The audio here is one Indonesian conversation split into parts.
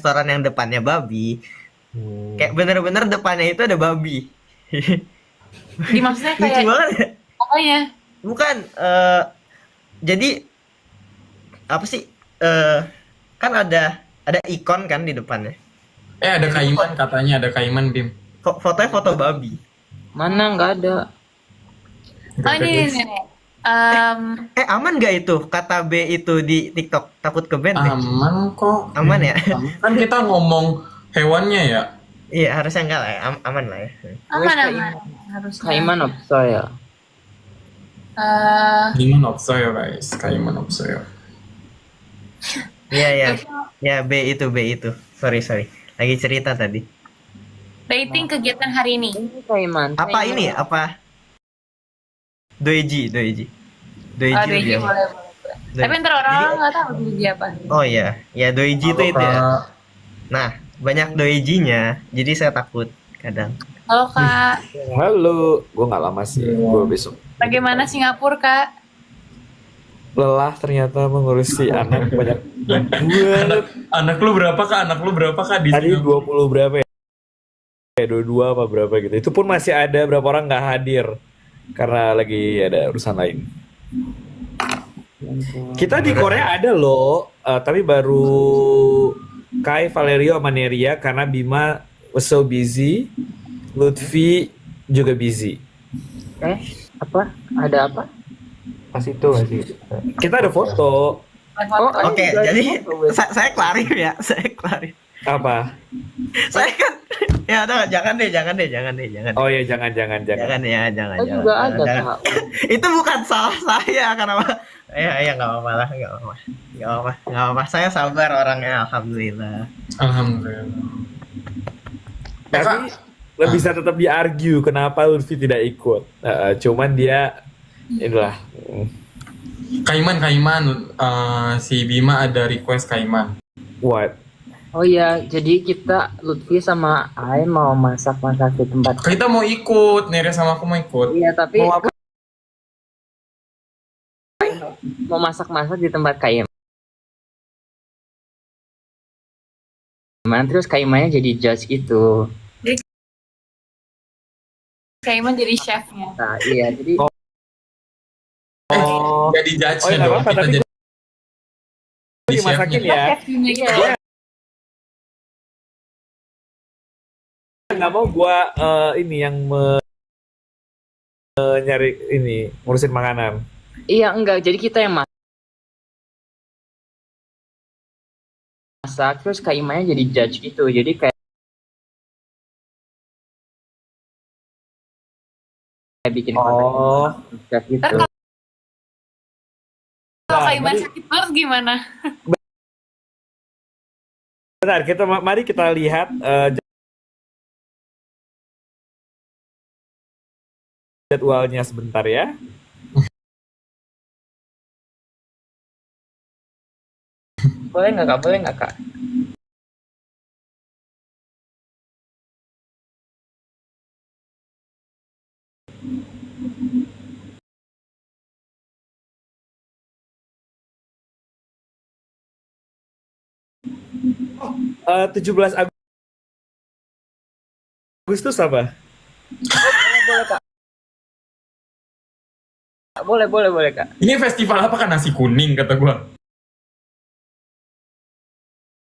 restoran yang depannya babi. Kayak Hmm. bener-bener depannya itu ada babi. Jadi maksudnya Lucu kayak banget ya. apanya? Bukan, jadi apa sih? eh kan ada ikon kan di depannya. Ada Jadi tuh Kaiman katanya, ada Kaiman, Bim. fotonya foto babi. Mana nggak ada. Nggak Oh ada, ini guys. nih. Em, Aman gak itu kata B itu di TikTok? Takut ke ban deh. Aman kok. Aman ya? Aman. Kan kita ngomong hewannya ya. Iya, harusnya enggak lah ya. Aman lah ya. Wes aman-aman Kaiman. harusnya. Kaiman of ya. Eh, Kaiman of Soyo, guys. Kaiman of Soyo. Iya, iya. itu Ya, B itu. Sorry, sorry. Lagi cerita tadi. rating kegiatan hari ini. Ini Kaiman. Apa ini? Apa? Doeji. Oh, Doeji Doji lebih apa? boleh, boleh, boleh. Tapi Doeji. ntar Jadi, orang nggak tahu Doji apa. oh iya. Ya, Doeji itu Halo, itu ya. Kak. Nah, banyak Doejinya. Jadi saya takut kadang. Halo Kak, Halo, gue nggak lama sih. Gue besok. bagaimana Singapura Kak? Lelah ternyata mengurusi anak banyak banget. Anak lu berapa, Kak? Anak lu berapa, Kak, di Tadi sini? 20 berapa ya? 22 apa berapa gitu. Itu pun masih ada berapa orang nggak hadir karena lagi ada urusan lain. Kita di Korea ada loh, tapi baru Kai, Valerio, sama Neria karena Bima was so busy, Lutfi juga busy. Apa? Ada apa? Pas itu masih. Kita ada foto. Oh, Oke, jadi saya klarir ya. Saya klarir. Apa? Saya kan ya udah jangan deh. Oh ya jangan. Jangan ya, jangan. saya juga jangan, ada jangan. Kak. Itu bukan salah saya karena ya nggak apa-apa lah, nggak apa-apa. Saya sabar orangnya, alhamdulillah. Alhamdulillah. Tapi Kak. bisa tetap di-argue kenapa Lutfi tidak ikut. Cuman dia inilah. Kaiman. Si Bima ada request Kaiman. What? Oh iya, jadi kita Lutfi sama Ai mau masak-masak di tempat. Kita mau ikut, Nerea sama aku mau ikut. Iya, tapi Mau apa? mau masak-masak di tempat Kaim. Terus Kaimanya jadi judge gitu. Kak Iman jadi chefnya. Nah, iya, jadi Oh, Jadi judge oh ya, nggak dong. apa-apa, Kita tapi jadi gue dimasakin chefnya. ya. Chefnya gitu. iya. Nggak mau gue ini yang nyari ini ngurusin makanan. Iya enggak, jadi kita yang masak, terus Kaimanya jadi judge gitu. Jadi kayak bikin konten Oh, chef gitu. Ntar kalau Nah, Kak Iman mari- sakit perut gimana? bentar mari kita lihat jadwalnya sebentar ya. Boleh nggak Kak? Boleh nggak Kak? Oh, 17 Agustus apa? Boleh Kak. Boleh Kak. Ini festival apa kan, nasi kuning kata gua.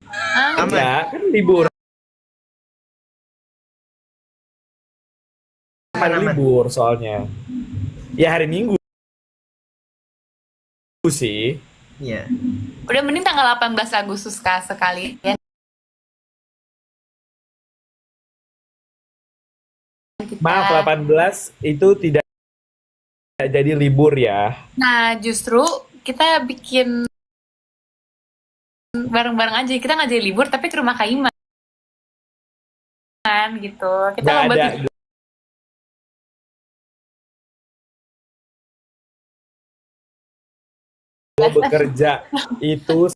Ah, Aman. Ya, kan libur. Hari Aman. libur soalnya. Ya hari Minggu sih. Iya. udah mending tanggal 18 Agustus Kak sekali. Ya. Kita... Maaf 18 itu tidak jadi libur ya. Nah, justru kita bikin bareng-bareng aja. Kita nggak jadi libur, tapi ke rumah Kak Iman gitu. Kita Nggak mau ada bantu bekerja itu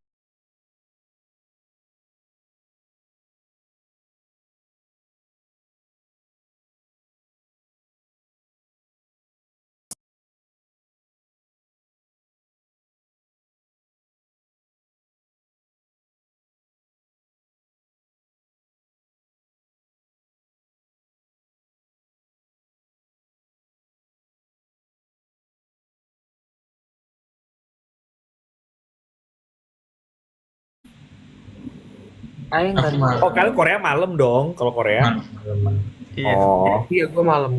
Aing nggak Aku malam. Oh, kalian Korea malam dong kalau Korea. Malam. Iya. Oh. Iya, gue malam.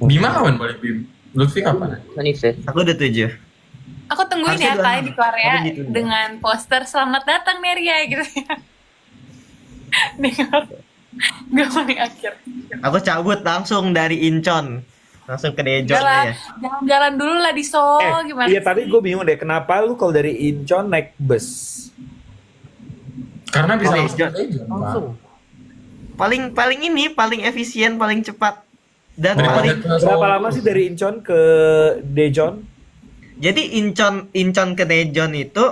Bima kapan balik Bim? Lutfi kapan? manifest. Aku udah 7. Aku tungguin Harusnya ya dua kayak hari. di Korea Tapi gitu dong. dengan poster selamat datang Neria gitu ya. Dengar. Gak paling akhir. Aku cabut langsung dari Incheon. Langsung ke Daejeon Jalan, ya. jalan-jalan dulu lah di Seoul gimana? Iya tadi gue bingung deh kenapa lu kalau dari Incheon naik bus. Karena bisa Oh, langsung iya. aja, Pak. Langsung. Paling efisien, paling cepat. Dan Daripada paling ke Berapa Seoul. lama sih dari Incheon ke Daejeon? jadi Incheon ke Daejeon itu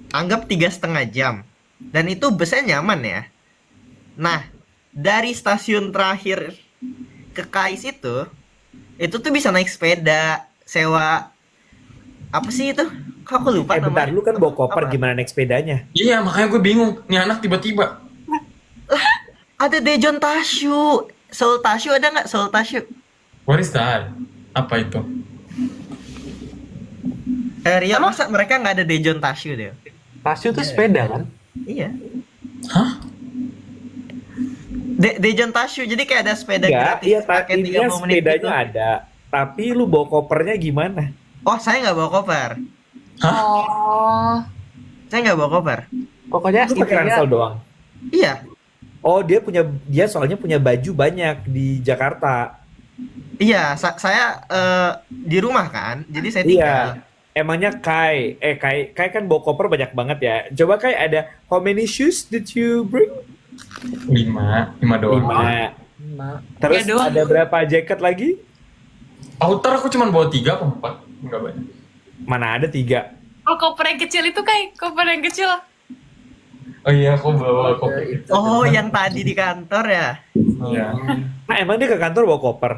anggap 3,5 jam. Dan itu busnya nyaman ya. Nah, dari stasiun terakhir ke Kais itu tuh bisa naik sepeda, sewa apa sih itu? Kok aku lupa Bentar, namanya. lu kan bawa koper Apa? gimana naik sepedanya? Iya, makanya gue bingung. Nih anak tiba-tiba. Ada Daejeon Tashu. Seoul Tashu ada nggak? Seoul Tashu. What is that? Apa itu? Ria, masa mereka nggak ada Daejeon Tashu deh? Tasyo tuh sepeda kan? Iya. Hah? Daejeon Tashu, jadi kayak ada sepeda Enggak, gratis. iya pakai intinya 30 menit sepedanya gitu. ada. Tapi lu bawa kopernya gimana? Oh, saya nggak bawa koper. Oh, Saya nggak bawa koper. Pokoknya Lu pakai ransel doang. Iya. Oh, dia soalnya punya baju banyak di Jakarta. Iya, saya di rumah kan, jadi saya tinggal. Iya. Emangnya Kai kan bawa koper banyak banget ya. Coba Kai ada how many shoes did you bring? 5 doang. 5. Lima. Terus Tiga doang. ada berapa jaket lagi? Outer aku cuma bawa 3 apa 4? Enggak banyak. Mana ada 3. oh koper yang kecil itu kayak koper yang kecil. Oh iya, aku bawa kopi. Oh, yang tadi di kantor ya? Iya. Nah, emang dia ke kantor bawa koper?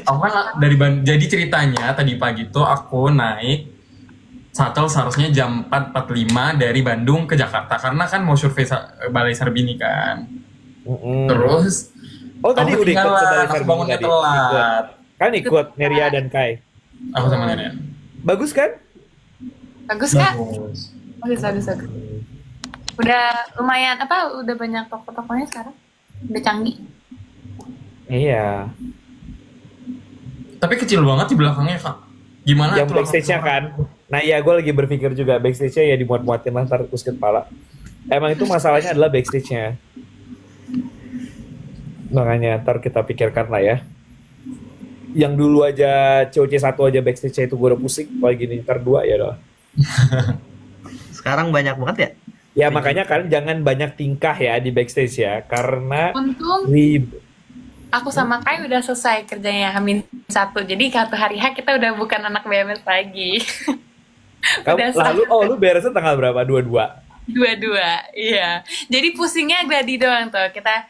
Aku kan jadi ceritanya tadi pagi tuh aku naik shuttle seharusnya jam 4.45 dari Bandung ke Jakarta karena kan mau survei Balai Sarbini kan. Terus Oh, tadi aku udah ikut ke ketinggalan, Balai aku Sarbini bangunnya tadi. telat. Kan ikut Neria dan Kai. Aku sama nenek. Bagus kan? Bagus kak? Bagus. Bagus. Udah lumayan udah banyak toko-tokonya sekarang. Udah canggih. Iya. Tapi kecil banget di belakangnya kak. Gimana Yang tuh backstage-nya kan. Nah iya, gue lagi berpikir juga backstage-nya ya dimuat-muatin lah ntar kusket pala. Emang itu masalahnya adalah backstage-nya. Makanya ntar kita pikirkan lah ya. Yang dulu aja COC 1 aja backstage-nya itu gue udah pusing. Apalagi nih ntar 2 ya doh. Sekarang banyak banget ya? Ya makanya kalian jangan banyak tingkah ya di backstage ya. Karena Untung aku sama Kai udah selesai kerjanya H-1. Jadi satu hari H kita udah bukan anak BMS lagi. Udah kamu, lu beresnya tanggal berapa? 22? Dua-dua, iya. Jadi pusingnya gladi doang tuh. Kita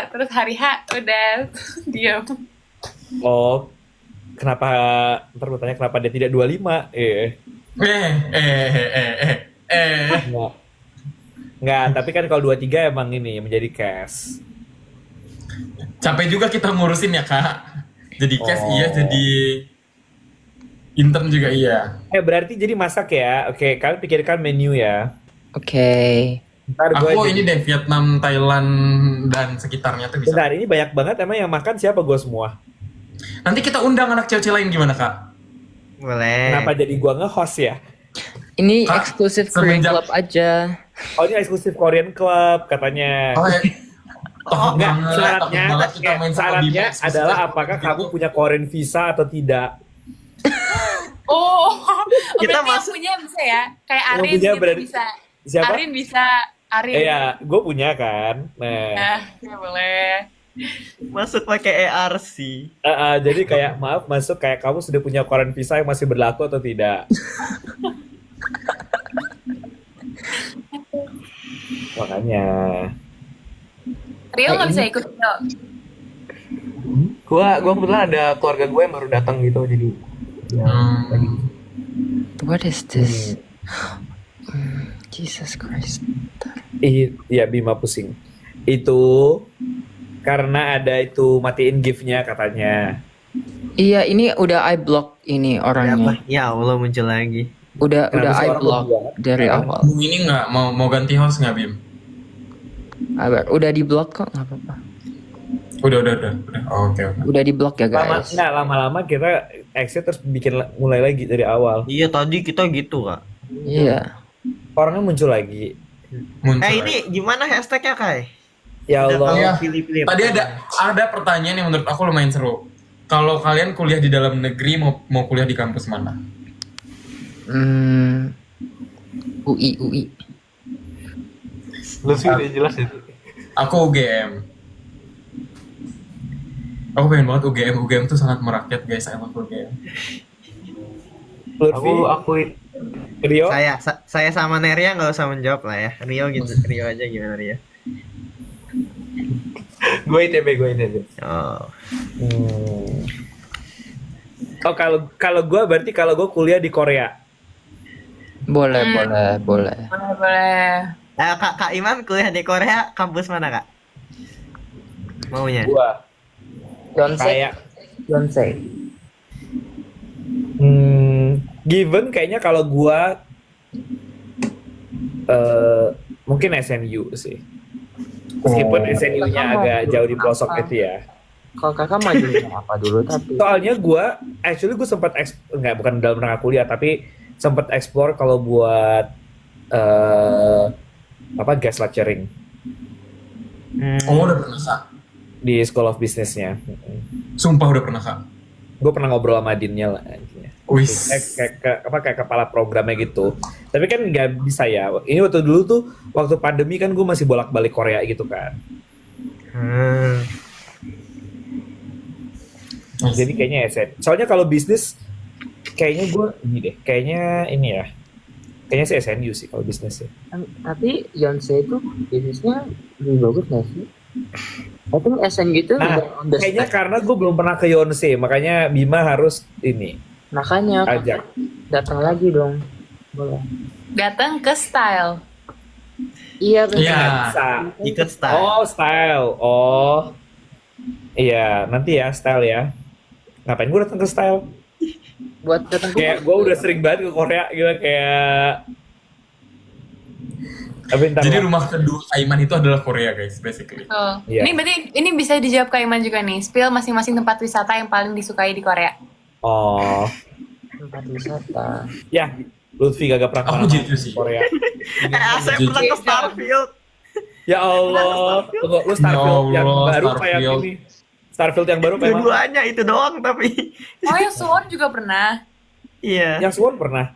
terus hari H udah diam. Oh, kenapa? Ntar gue tanya kenapa dia tidak 25? Enggak, tapi kan kalau 23 emang ini menjadi cash. Capek juga kita ngurusin ya kak. Jadi cash Oh. iya, jadi intern juga iya. Berarti jadi masak ya? Oke, kalian pikirkan menu ya. Oke. Ntar gue Aku ini deh Vietnam, Thailand dan sekitarnya tuh bisa. Bentar, ini banyak banget emang yang makan siapa gue semua? Nanti kita undang anak cewek lain gimana kak? Boleh. Kenapa jadi gue nge-host ya? Ini Kak, eksklusif Korean semenjak- Club aja. Oh ini eksklusif Korean Club katanya. Oh, ya. Oh, enggak, Takut syaratnya, banget kita main sama syaratnya Bima, adalah eksklusif. apakah kamu punya Korean visa atau tidak? Oh, Kita berarti yang masuk- punya bisa ya? Kayak Yang Arin punya gitu berarti- bisa. Siapa? Arin bisa. Arin. Iya, gue punya kan. Nah, Ya boleh. Masuk pakai ARC. jadi kayak maaf masuk kayak kamu sudah punya Korean visa yang masih berlaku atau tidak? Makanya. Rio nggak bisa ikut Rio. Gua kebetulan ada keluarga gue yang baru datang gitu, jadi ya, lagi. What is this? Jesus Christ. Iya Bima pusing. Itu karena ada itu matiin gift-nya katanya. Iya, ini udah I block ini Apa? orangnya. Ya Allah muncul lagi. Udah Kenapa I suara gua block banget? dari Ya. awal. Bung ini nggak mau ganti host nggak Bim? Udah di block kok, nggak apa-apa. Udah. Oh, oke. Udah di block ya guys. Lama-lama kita exit terus mulai lagi dari awal. Iya tadi kita gitu kak. Iya. Orangnya muncul lagi. Muncul Ini gimana hashtagnya Kai? Ya Udah Allah. tahu Iya. pilih-pilih. Tadi ada pertanyaan yang menurut aku lumayan seru. Kalau kalian kuliah di dalam negeri mau kuliah di kampus mana? UI. Lu sih udah jelas itu. Aku UGM. Aku pengen banget UGM. UGM tuh sangat merakyat guys. Saya mau UGM. Lutfi, Aku Rio, Saya sama Neria nggak usah menjawab lah ya. Rio gitu. Rio aja gimana Rio? gue ITB. Oh. Oh kalau gue berarti kalau gue kuliah di Korea. Boleh. Boleh. Kak Iman kuliah di Korea kampus mana kak? Maunya? Gua Yonsei. kayak given kayaknya kalau gua mungkin SNU sih. Meskipun SNU-nya agak jauh di pelosok gitu ya. Kalau kakak maju apa dulu tapi Soalnya gua sempat bukan dalam rangka kuliah tapi sempat explore kalau buat guest lecturing Oh udah pernah kak? di School of Business-nya. Sumpah udah pernah kak? Gue pernah ngobrol sama Dinnya lah. Wis. Kayak kepala programnya gitu. Tapi kan nggak bisa ya. Ini waktu dulu tuh waktu pandemi kan gue masih bolak-balik Korea gitu kan. Jadi kayaknya SN. Soalnya kalau bisnis kayaknya gue kayaknya sih SNU sih kalau bisnis ya. tapi Yonsei itu bisnisnya lebih bagus nggak sih? I think SN gitu Nah, udah on the kayaknya spec. karena gue belum pernah ke Yonsei, makanya Bima harus Makanya ajak. datang lagi dong. Boleh. Datang ke style. Iya benar. Iya. Bisa. Ikut style. Oh, style. Oh. Iya, nanti ya style ya. Ngapain gue datang ke style? Buat datang Kayak gue udah sering banget ke Korea gitu kayak. Tapi ntar Jadi lah. rumah kedua Aiman itu adalah Korea guys, basically. Tuh. Iya. Ini berarti ini bisa dijawab Kak Iman juga nih. Spill masing-masing tempat wisata yang paling disukai di Korea. Oh, tempat wisata. ya. Lutfi gak pernah Aku kemana-mana gitu sih. ke Korea. Saya pernah ke Starfield. Ya Allah, tunggu lu Starfield Ya yang Allah, baru kayak Starfield. ini. Starfield yang baru kayak mana? Dua-duanya itu doang tapi. Oh, yang Suwon juga pernah. Iya. Yang Suwon pernah.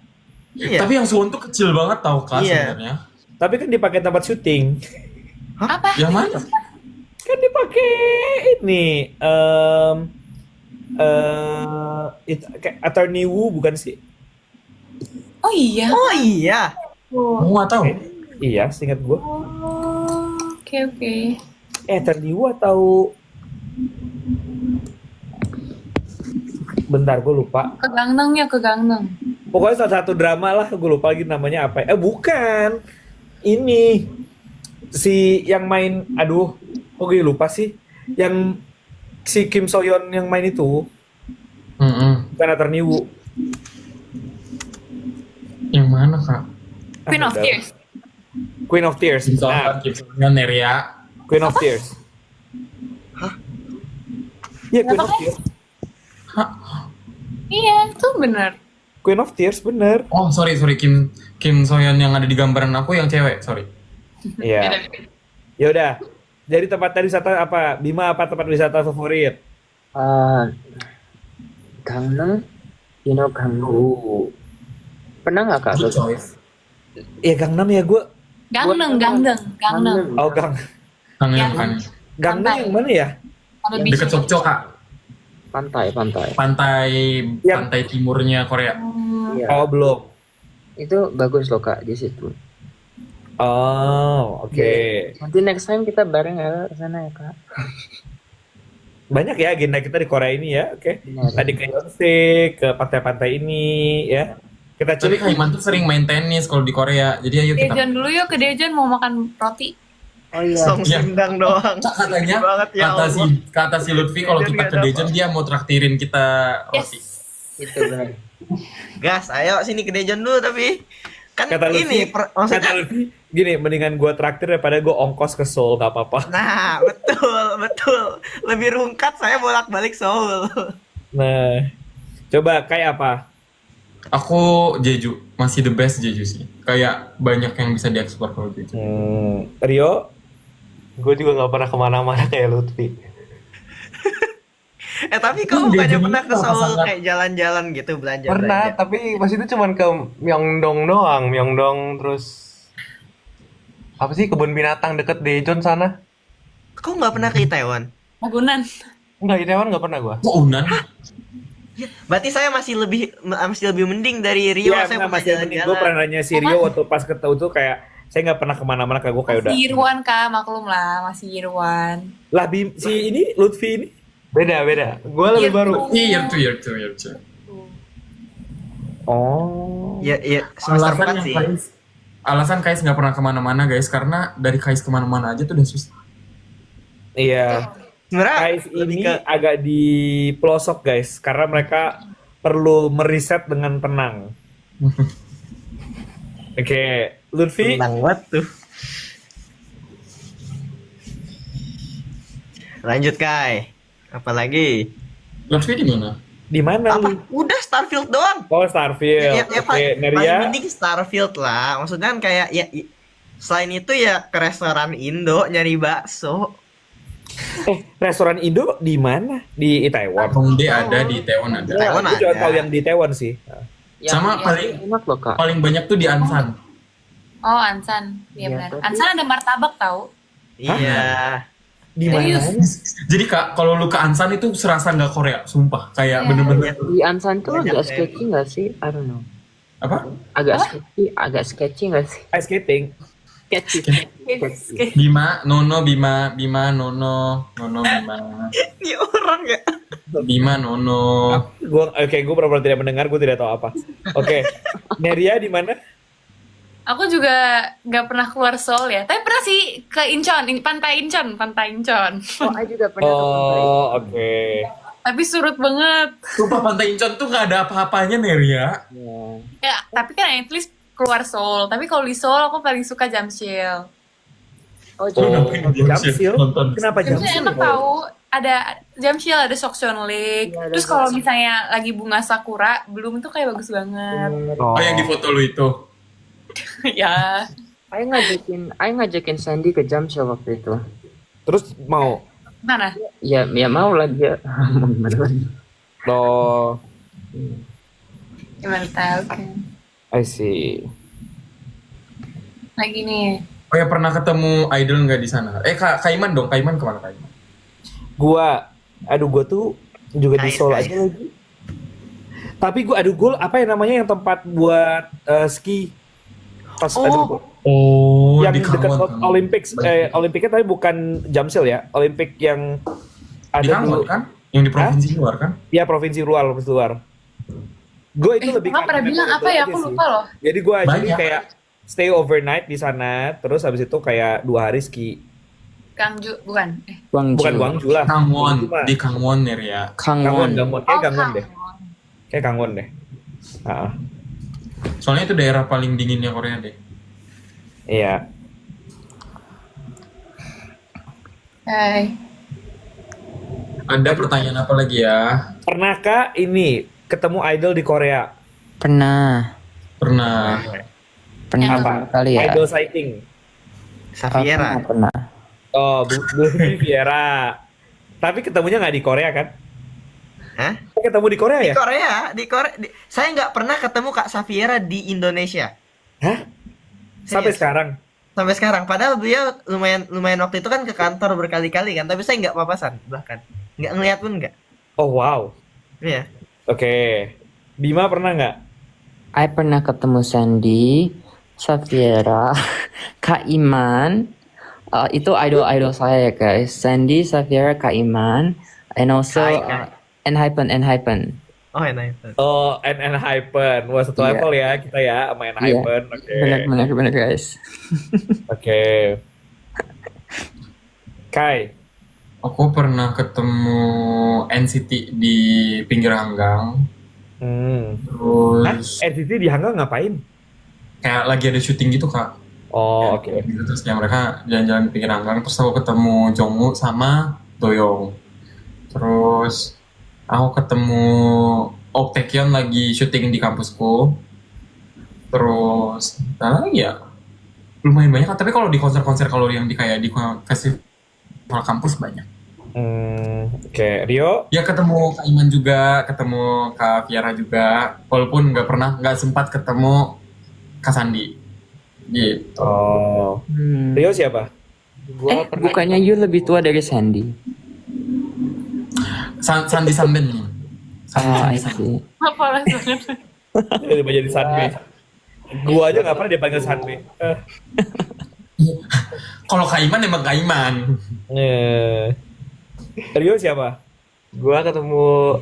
Iya. Tapi yang Suwon tuh kecil banget tau kak Iya. sebenarnya. Tapi kan dipakai tempat syuting. Apa? Yang mana? Kan dipakai ini kayak Attorney Wu bukan sih? Oh iya. Oh iya. Aku nggak tahu. Iya, seingat gua. Oh, oke. Attorney Wu atau bentar gue lupa. Ke Gangnam ya, ke Gangnam. Pokoknya salah satu drama lah, gue lupa lagi namanya apa. Bukan. Ini si yang main, aduh, kok gue lupa sih. Yang si Kim So Yeon yang main itu, bukan Attorney Wu. Yang mana kak? Queen of udah. Tears. Queen of Tears. Nah, Misalkan Neria. Queen of Tears. Iya, Queen of Tears. Iya, itu bener. Queen of Tears bener. Oh sorry Kim Soyeon yang ada di gambaran aku yang cewek, sorry. Iya. Ya udah. Jadi tempat wisata apa? Bima apa tempat wisata favorit? Gangnam, Gangnam. Pernah nggak kak? Good choice. Ya Gangnam ya gue. Gangnam. Oh Gang. Kangen Yang- kan. Gangnam yang mana ya? Ada Deket Sokcho kak. Pantai. Pantai timurnya Korea. Iya. Oh belum. Itu bagus loh kak di situ. Oh oke. Nanti next time kita bareng ya ke sana ya kak. Banyak ya agenda kita di Korea ini ya. Oke. Benar. Tadi ke Yonsei, ke pantai-pantai ini ya. Kita Tapi culik. Kak Iman tuh sering main tenis kalau di Korea. Jadi ayo kita. Dejon dulu yuk, ke Dejon mau makan roti. Oh iya. Song Iya. sindang doang. Katanya banget ya kata Allah. si Lutfi kalau Dejon kita nggak ke dapat. Dejon dia mau traktirin kita Yes. roti. Itu benar. Gas, ayo sini ke Dejon dulu tapi kan Kata ini Lutfi, maksudnya. kata Lutfi, gini, mendingan gue traktir daripada gue ongkos ke Seoul, gak apa-apa. Nah, betul. Lebih rungkat saya bolak-balik Seoul. Nah, coba kayak apa? Aku Jeju, masih the best Jeju sih. Kayak banyak yang bisa dieksplor kalau Jeju. Rio? Gue juga nggak pernah kemana-mana kayak Lutfi. Tapi kamu bukannya Dejon pernah itu ke apa Seoul sangat- kayak jalan-jalan gitu belanja? Pernah, tapi pas itu cuman ke Myeongdong doang. Myeongdong terus apa sih kebun binatang deket Daejeon sana? Kau nggak pernah ke Itaewon? Ragunan. Enggak, di Taiwan nggak pernah gua. Kok Unan? Ya, berarti saya masih lebih mending dari Rio. Iya, Saya pernah masih mending. Gue jalan-jalan. pernah nanya si Rio waktu pas ketemu tuh kayak, saya nggak pernah kemana-mana, kayak gue kayak udah. Masih year one kak, maklum lah, masih year one. Lah, si ini, Lutfi ini? Beda. Gua lebih Year baru. two. Year two. Oh. Ya, semester 4 sih. Alasan Kais nggak pernah kemana-mana guys, karena dari Kais kemana-mana aja tuh udah susah. Iya. Sebenarnya Guys, lebih ini ke agak di pelosok guys, karena mereka perlu meriset dengan tenang. Oke, Lutfi, tenang banget tuh. Lanjut Kai. Apalagi? Lutfi di mana? di mana Apa? lu? Udah Starfield doang. Oh, Starfield. Oke, paling Neria. mending Starfield lah. Maksudnya kan kayak selain itu ya ke restoran Indo nyari bakso. Restoran Indo di mana? Di Itaewon. Hongdae ada, di Taiwan ada. Taiwan Aku cuma ada. tahu yang di Taiwan sih. Sama Yang paling- enak loh kak. Paling banyak tuh di Ansan. Oh Ansan, iya Iya, benar. tapi- Ansan ada martabak tahu. Iya. Di mana? Serius? Jadi kak, kalau lu ke Ansan itu serasa nggak Korea, sumpah. Kayak Iya. bener-bener Di Ansan tuh Banyak agak ya. sketchy nggak sih? I don't know. apa? Agak sketchy nggak sih? Ice skating. Sketchy. Bima, Nono, Bima, Nono, Bima, Ini orang ya. Bima, Nono. Gue benar-benar tidak mendengar, gue tidak tahu apa. Oke, Neria di mana? Aku juga nggak pernah keluar Seoul ya, tapi pernah sih ke Incheon, Pantai Incheon. Oh, I juga pernah ke Pantai. Oh, oke. Tapi surut banget. Sumpah Pantai Incheon tuh nggak ada apa-apanya Neria. Ya. Ya, tapi kan at least keluar Seoul. Tapi kalau di Seoul aku paling suka Jamsil. Oh, Oh, jadi Jamsil? Nonton. Kenapa Jamsil Jamsil? enak tahu. Ada Jamsil, ada Sokcheon Lake. Iya, ada Terus kalau Sokcheon. misalnya lagi bunga sakura, belum itu kayak bagus banget. Oh, yang di foto lu itu. Ya. I ngajakin Sandy ke Jamsil waktu itu. Terus mau? Mana? Ya mau lah dia. Mau gimana lagi? Oh, Gimana tahu kan. I see. Lagi nih. Oh ya pernah ketemu idol nggak di sana? Kaiman dong, Kaiman kemana Kaiman? Gua tuh juga di Nice, Seoul guys. aja lagi. Tapi gue apa ya namanya yang tempat buat ski pas Oh. Oh, yang di dekat Kangwon. Olympics Olimpiknya tapi bukan Jamsil ya, Olimpik yang Di ada Kangwon di kan? Yang di provinsi luar kan? ya provinsi luar. Gue itu lebih Mama pernah kayak bilang apa memorable ya? aja Aku sih. lupa loh. Jadi gue jadi Banyak. kayak stay overnight di sana, terus habis itu kayak 2 hari ski. Gangju, bukan? Gwangju. Bukan Gwangju lah. Kangwon, Cuma di Kangwon Neria. Gangwon, Kangwon. kayak Gangwon deh. Gangwon. Kayak Gangwon deh. Ah, Soalnya itu daerah paling dinginnya Korea deh. iya. Hai. Ada pertanyaan apa lagi ya? Pernahkah ini ketemu idol di Korea? Pernah Pernah. beberapa kali ya. Idol sighting. Safiera. Pernah. Oh, Bu Viera. Tapi ketemunya nggak di Korea kan? Hah? Ketemu di Korea ya? Di Korea. Saya nggak pernah ketemu Kak Safiera di Indonesia. Hah? Sampai Serius. sekarang? Sampai sekarang. Padahal beliau lumayan waktu itu kan ke kantor berkali-kali kan. Tapi saya nggak papasan bahkan. Nggak ngeliat pun nggak. Oh wow. Iya. Oke. Bima pernah nggak? I pernah ketemu Sandy, Safiera, Kak Iman. Itu idol saya ya guys. Sandy, Safiera, Kak Iman, and also Kai. Enhypen. Oh enak itu. Oh, Hypen. Wah, satu Iya. level ya kita ya sama Hypen. Oke. Benar guys. Oke. Kai. Aku pernah ketemu NCT di pinggir Hanggang. Terus NCT di Hangga ngapain? kayak lagi ada syuting gitu kak. Oh, oke. Gitu, terus kayak mereka jalan-jalan pinggir hanggang, terus aku ketemu Jongwoo sama Doyoung. Terus aku ketemu Oh Taecyeon lagi syuting di kampusku. Terus ya lumayan banyak, tapi kalau di konser-konser kalau yang di kayak di festival kampus banyak. Oke, Rio. Ya ketemu Kak Iman juga, ketemu Kak Viera juga, walaupun nggak sempat ketemu Kak Sandi. Gitu. Oh, Rio siapa? Gua pernah Bukannya you lebih tua dari Sandy? Sandi Samben nih. Oh, I see. Apa banget. Jadi jadi Sanbe. Gua aja nggak pernah dipanggil Sanbe. Kalau Kak Iman emang Kak Iman. Rio siapa? gua ketemu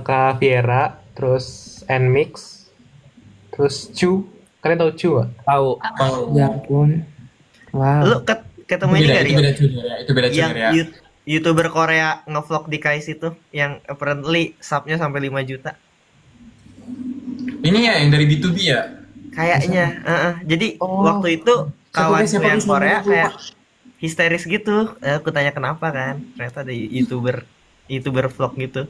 Kak Viera, terus Nmix, terus Chu. Kalian tahu Chu gak? Tahu. Oh. Ya ampun. Wow. Lu ketemu ini gak, itu Rio? beda junior ya, itu beda Yang junior ya. YouTuber Korea ngevlog di KAIS itu yang apparently subnya sampai 5 juta. Ini ya yang dari B2B ya. Kayaknya, jadi waktu itu kawan siapa yang dia? Korea Siapa? kayak histeris gitu. Aku tanya kenapa kan? Ternyata ada YouTuber vlog gitu.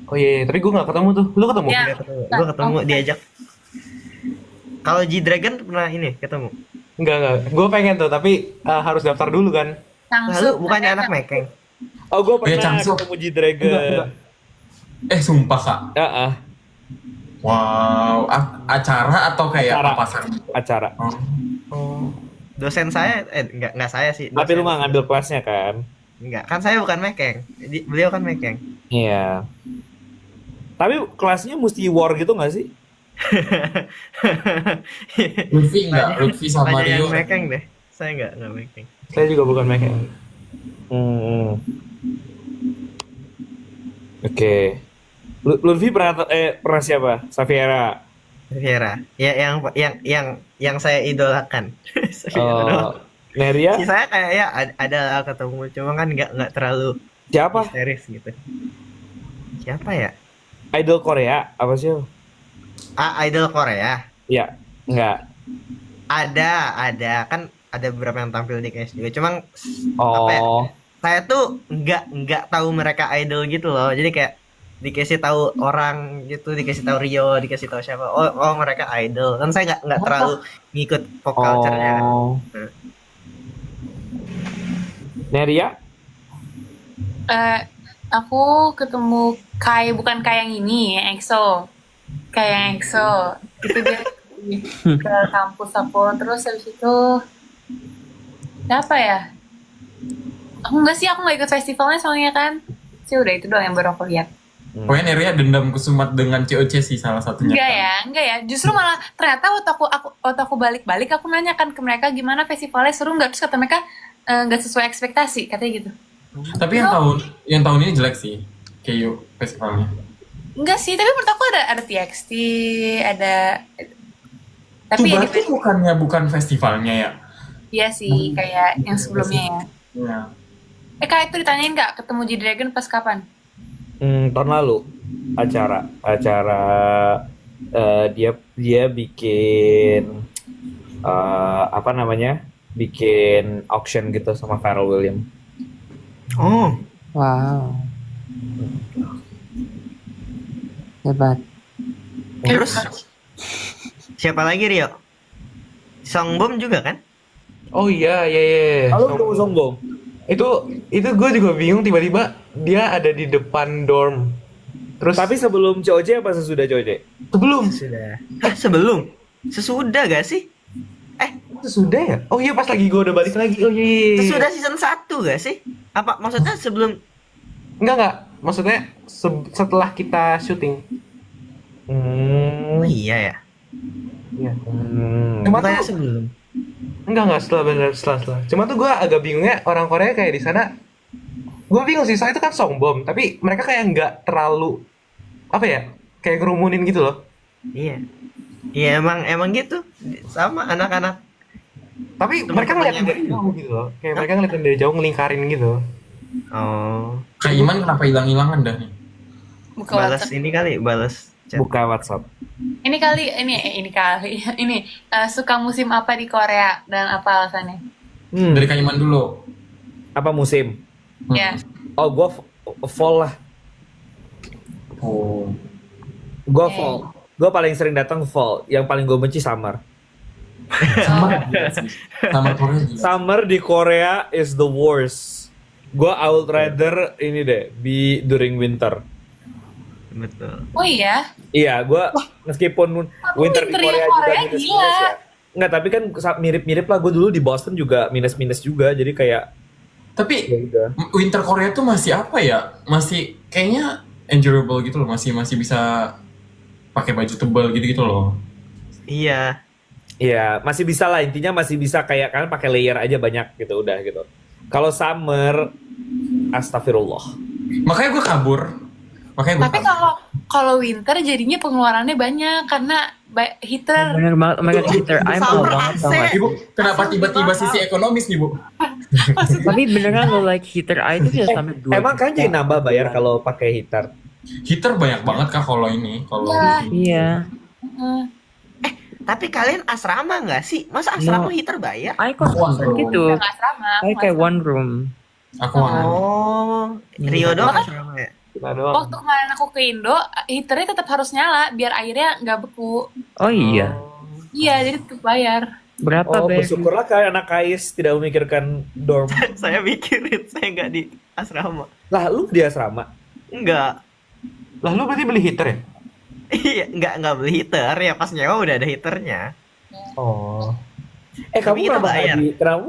Oh iya, tapi gua nggak ketemu tuh. Lu ketemu? Ya. Gue ketemu diajak. Kalau G-Dragon pernah ini ketemu. Enggak. Gua pengen tuh, tapi harus daftar dulu kan. Lalu bukannya anak Mekeng. Oh, gue pernah Changsu. ketemu G-Dragon. Sumpah Kak. Wow, acara atau kayak Acara. papasan? Acara. Oh. Dosen saya enggak saya sih. Tapi lu dosen. mah ngambil kelasnya kan? Enggak, kan saya bukan Mekeng. Beliau kan Mekeng. Iya. Tapi kelasnya mesti war gitu nggak sih? Lutfi enggak? Lutfi sama Banyak yang Rio. Mekeng deh. Saya enggak Mekeng. Saya juga bukan Mekeng. Oke. Lutfi pernah siapa? Safiera. Viera. Ya yang saya idolakan. Viera doang. Neria. Si saya kayak ya ada ketemu, cuma kan nggak terlalu Siapa? histeris gitu. Siapa ya? Idol Korea apa sih? Idol Korea. Iya. Enggak. Ada kan ada beberapa yang tampil di KS juga. Cuma apa ya? Oh. Saya tuh nggak tahu mereka idol gitu loh. Jadi kayak dikasih tahu orang gitu, dikasih tahu Rio, dikasih tahu siapa. Oh mereka idol. Kan saya nggak terlalu ngikut pop culture-nya kan. Neria? Aku ketemu bukan Kai yang ini, yang EXO. Kai yang EXO. Itu dia ke kampus aku. Terus habis itu apa ya? Aku nggak ikut festivalnya soalnya kan. Sih udah itu doang yang baru aku lihat. Pokoknya Neria dendam kesumat dengan COC sih salah satunya. Enggak ya. Justru malah ternyata waktu aku balik aku nanyakan ke mereka gimana festivalnya seru nggak, terus kata mereka nggak sesuai ekspektasi katanya gitu. Tapi yang tahun ini jelek sih, KU festivalnya. Enggak sih, tapi menurut aku ada TXT, ada Itu tapi ya berarti bukan festivalnya ya? iya sih kayak yang sebelumnya ya. Iya. Kak itu ditanyain nggak ketemu G-Dragon pas kapan? Tahun lalu acara dia bikin apa namanya? Bikin auction gitu sama Pharrell Williams. Oh, Wow. Hebat. terus siapa lagi Rio? Songbom juga kan? Oh iya. Halo, ketemu Songbong. Itu gue juga bingung, tiba-tiba dia ada di depan dorm. Terus Tapi sebelum COC apa sesudah COC? sebelum Sudah. Sebelum? Sesudah gak sih? sudah ya? Oh iya, pas lagi gue udah balik lagi. Oh iya. Sesudah season 1 gak sih? Apa maksudnya sebelum? Enggak. Maksudnya setelah kita syuting. Oh iya ya. Iya. Cuma Bukannya tuh sebelum. enggak setelah. Cuma tuh gue agak bingungnya orang Korea kayak di sana. Gue bingung sih, soalnya itu kan Songbom, tapi mereka kayak nggak terlalu apa ya? Kayak ngerumunin gitu loh. Iya. Iya emang gitu. Sama anak-anak. Tapi Teman-temannya mereka ngeliatin dari mereka. jauh gitu loh. Kayak mereka ngeliatin dari jauh, ngelingkarin gitu. Oh. Kak Iman kenapa hilang-hilangan dah nih? Buka Balas WhatsApp. ini kali, balas chat. Buka WhatsApp. Ini kali, ini suka musim apa di Korea dan apa alasannya? Dari Kaiman dulu. Apa musim? Ya, Oh, gue fall lah. Oh. Gue fall. Gue paling sering datang fall. Yang paling gue benci summer. Sama Korea juga. Summer di Korea is the worst. Gue I would rather ini deh, be during winter. Betul. oh iya, Iya, gue meskipun winter di winternya Korea juga Korea minus-minus gila. ya. Enggak, tapi kan mirip-mirip lah. Gue dulu di Boston juga minus-minus juga. Jadi kayak Tapi ya udah. winter Korea tuh masih apa ya? Masih kayaknya endurable gitu loh. Masih bisa pakai baju tebal gitu loh. Iya. Iya, masih bisa lah, intinya masih bisa kayak kan pakai layer aja banyak gitu udah gitu. Kalau summer, astagfirullah. Makanya gue kabur. Tapi kalau winter jadinya pengeluarannya banyak karena heater. Bener banget, oh my god, heater. I'm Summer banget AC. tau gak? Ibu, kenapa tiba-tiba sisi ekonomis nih, Bu? Tapi beneran lo like heater air itu bisa sampai 2 Emang kan jadi nambah bayar kalau pakai heater. Heater banyak banget Kak kalau ini. Kalau Iya. Tapi kalian asrama nggak sih? Masa asrama heater bayar? I kok gitu. Nggak asrama. I kayak one room. aku Oh, Rio doang asrama ya? Kita doang. Waktu kemarin aku ke Indo, heaternya tetap harus nyala biar airnya nggak beku. Oh iya. Iya, jadi tetap bayar. Berapa Oh, bayar? bersyukurlah kan anak KAIS tidak memikirkan dorm. Saya mikirin saya nggak di asrama. Lah, lu di asrama? Enggak. Lah lu berarti beli heater ya? Iya, nggak beli heater ya, pas nyewa udah ada heaternya. Oh. Tapi Kamu kita kenapa bayar.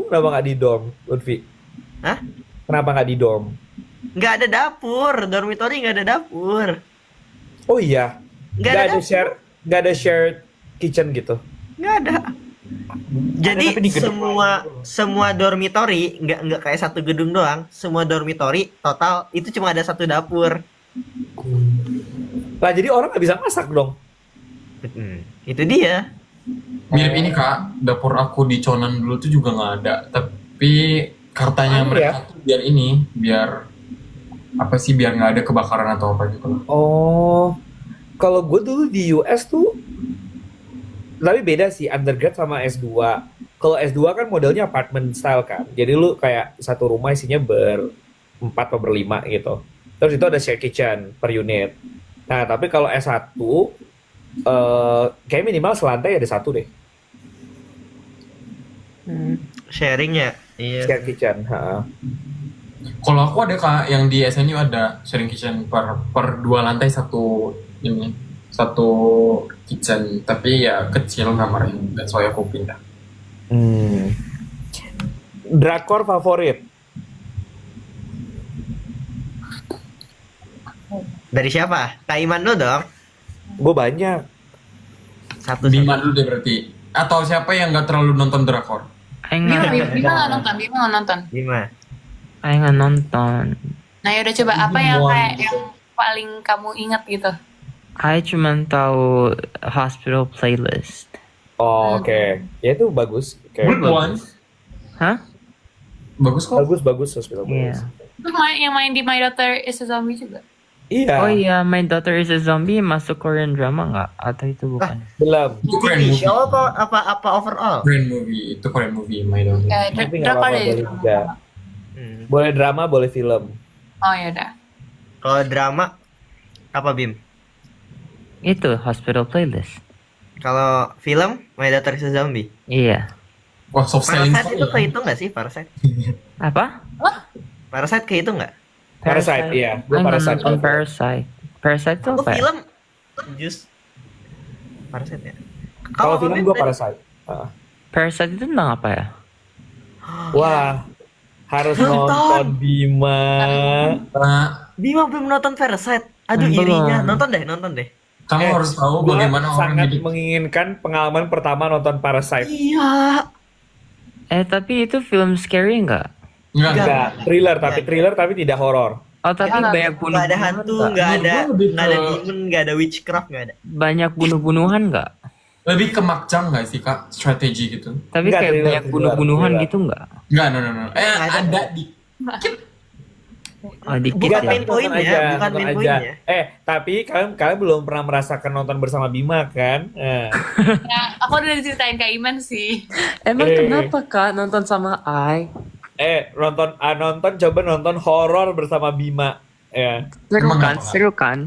kenapa nggak di dorm, Lutfi? Hah? Kenapa nggak di dorm? Nggak ada dapur, dormitory nggak ada dapur. Oh iya, Nggak ada dapur. nggak ada shared kitchen gitu. Nggak ada. Jadi tapi di gedung semua dormitory nggak kayak satu gedung doang. Semua dormitory total itu cuma ada satu dapur. Lah jadi orang nggak bisa masak dong. Itu dia. mirip ini Kak, dapur aku di Conan dulu tuh juga nggak ada. Tapi katanya Aneh mereka tuh biar apa sih, biar nggak ada kebakaran atau apa gitu loh. Oh, kalau gue dulu di US tuh, tapi beda sih undergrad sama S2. Kalau S2 kan modelnya apartment style kan, jadi lu kayak satu rumah isinya berempat atau berlima gitu. Terus itu ada share kitchen per unit. Nah, tapi kalau S1, kayak minimal selantai ada satu deh, Sharing ya. Iya. share kitchen. Ha. Kalau aku ada Kak, yang di SNU ada sharing kitchen per 2 lantai satu kitchen, tapi ya kecil kamarnya, that's why aku pindah. Drakor favorit? Dari siapa? Kak Iman dulu dong. Gue banyak. Satu. Bima dulu deh berarti. Atau siapa yang nggak terlalu nonton drakor? Aing Bima nggak nggak nonton. Lima. Aing nggak nonton. Nah, yaudah coba apa yang kayak yang paling kamu ingat gitu? I cuma tahu Hospital Playlist. Oh, oke. Ya itu bagus. Kayak Good one. Hah? Bagus kok. bagus Hospital Iya. Playlist. Terus yang main di My Daughter is a Zombie juga. Iya. Oh iya, My Daughter is a Zombie masuk Korean drama nggak? Atau itu bukan? Belum. Itu Korean TV movie. show apa overall? Korean movie. Itu Korean movie, My Daughter. Ya, Tapi nggak drakor apa-apa, deh. boleh juga. Boleh drama, boleh film. Oh yaudah. Kalau drama apa Bim? Itu Hospital Playlist. Kalau film My Daughter is a Zombie. Iya. Wah, soft selling Parasite sekali itu ya. kehitung nggak sih Parasite? Apa? Parasite kehitung nggak? Parasite, iya. Gue Aing nggak Parasite. nonton Parasite. Parasite itu Aku apa ya? film just Parasite ya. Kalau apa, film Bim, gue tadi? Parasite. Parasite itu tentang apa ya? Wah, harus nonton Bima. Nah, Bima belum nonton Parasite. Aduh Belum. irinya. Nonton deh. kamu harus tahu Gua bagaimana orang sangat hidup. menginginkan pengalaman pertama nonton Parasite. Iya. Tapi itu film scary nggak? Enggak. Enggak, thriller tapi tidak horor. Oh tapi Nggak, banyak Nggak ada bunuh-bunuhan hantu, nggak? nggak ada Menurut gua lebih nggak ada ke- demon, nggak ada witchcraft, nggak ada. Banyak bunuh-bunuhan nggak? Lebih ke makjang nggak sih Kak? Strategi gitu. Tapi Nggak, kayak thriller, banyak bunuh-bunuhan thriller. gitu nggak? Enggak, no. Nggak ada. Ada dikit. Oh, dikit Bukan ya. main poinnya, bukan nonton main aja. poinnya. Tapi kalian belum pernah merasakan nonton bersama Bima kan? Ya, aku udah diceritain Kak Iman sih. Emang Eh. kenapa Kak nonton sama Ai? Nonton coba nonton horor bersama Bima. Ya. Seru Emang kan? kenapa, Kak? Seru kan?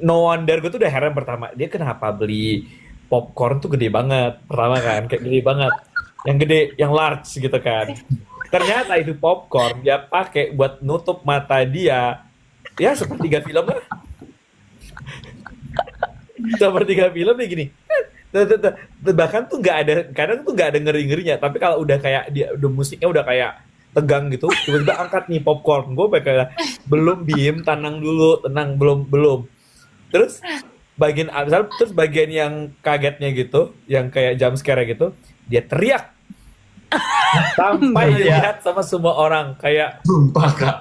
No wonder gue tuh udah heran pertama. Dia kenapa beli popcorn tuh gede banget. Pertama kan, kayak gede banget. Yang gede, yang large gitu kan. Ternyata itu popcorn dia pakai buat nutup mata dia. Ya sepertiga film lah. Sepertiga film ya gini. Bahkan tuh nggak ada, kadang tuh nggak ada ngeri-ngerinya. Tapi kalau udah kayak dia udah musiknya udah kayak tegang gitu, tiba-tiba angkat nih popcorn. Gue kayak belum Bim, tenang dulu, tenang belum. Terus bagian yang kagetnya gitu, yang kayak jump scare gitu, dia teriak sampai dilihat sama semua orang kayak Sumpah Kak.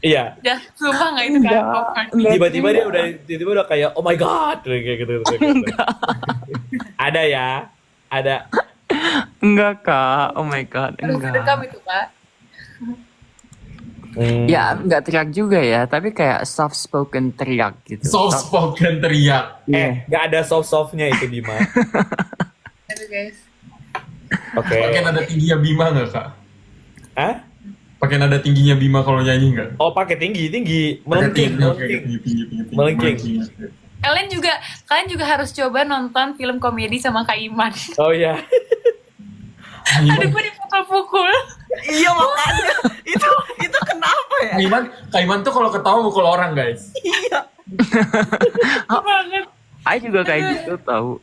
iya. Ya, sumpah nggak itu kan popcorn. Tiba-tiba dia udah kayak oh my god kayak gitu. Ada ya, ada. Enggak Kak. Oh my god, Harus direkam enggak. itu Kak. Ya, enggak teriak juga ya, tapi kayak soft spoken teriak gitu. Soft spoken teriak. Nggak ada softnya itu Bima. Aduh guys. Oke. Pakai nada tingginya Bima nggak Kak? Hah? Pakai nada tingginya Bima kalau nyanyi nggak? Oh pakai tinggi, Pakai melengking. tinggi, oke, tinggi. Melengking. Kalian juga harus coba nonton film komedi sama Kak Iman. Oh iya. Aduh, gue dipukul-pukul. Iya makanya itu kenapa ya? Kak Iman tuh kalau ketawa mukul orang guys. Iya. Banget. Ai juga kayak gitu tahu.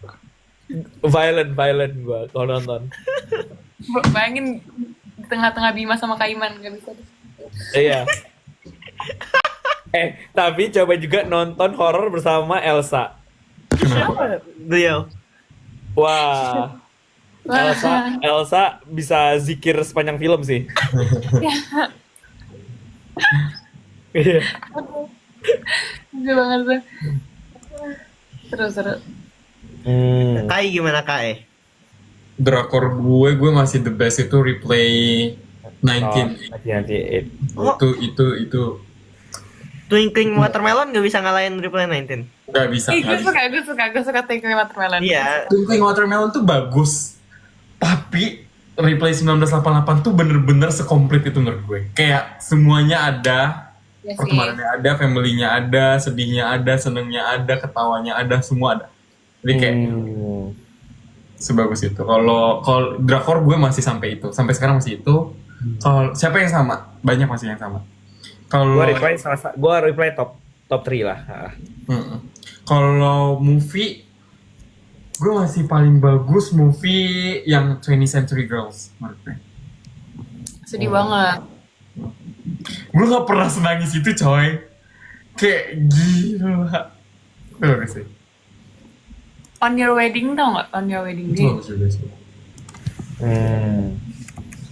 Violent gua kalau nonton. Bayangin di tengah-tengah Bima sama Kak Iman, gak bisa deh. Iya. Tapi coba juga nonton horor bersama Elsa. Beliau. Wah. Elsa bisa zikir sepanjang film sih. Iya. Lucu banget tuh. Seru-seru. Kai gimana Kai? Drakor gue masih the best itu Replay 19. Nanti. Oh. Itu Twinkling Watermelon gak bisa ngalahin Reply 19. nggak bisa. Ih, gue suka Twinkling Watermelon. Iya. Twinkling Watermelon tuh bagus, tapi Replay 1988 tuh bener-bener sekomplit itu menurut gue. Kayak semuanya ada, Ya sih. pertemanannya ada, family-nya ada, sedihnya ada, senengnya ada, ketawanya ada, semua ada. Jadi kayak sebagus itu. Kalau drakor gue masih sampai itu, sampai sekarang masih itu. Kalau siapa yang sama? Banyak masih yang sama. Kalau Gua reply top 3 lah. Kalau movie, gue masih paling bagus movie yang 20th Century Girls menurut gue. Sedih banget. Gue gak pernah senangis itu coy. Kayak gila. Bagus sih. On Your Wedding tau gak? On Your Wedding Day. Bagus juga sih.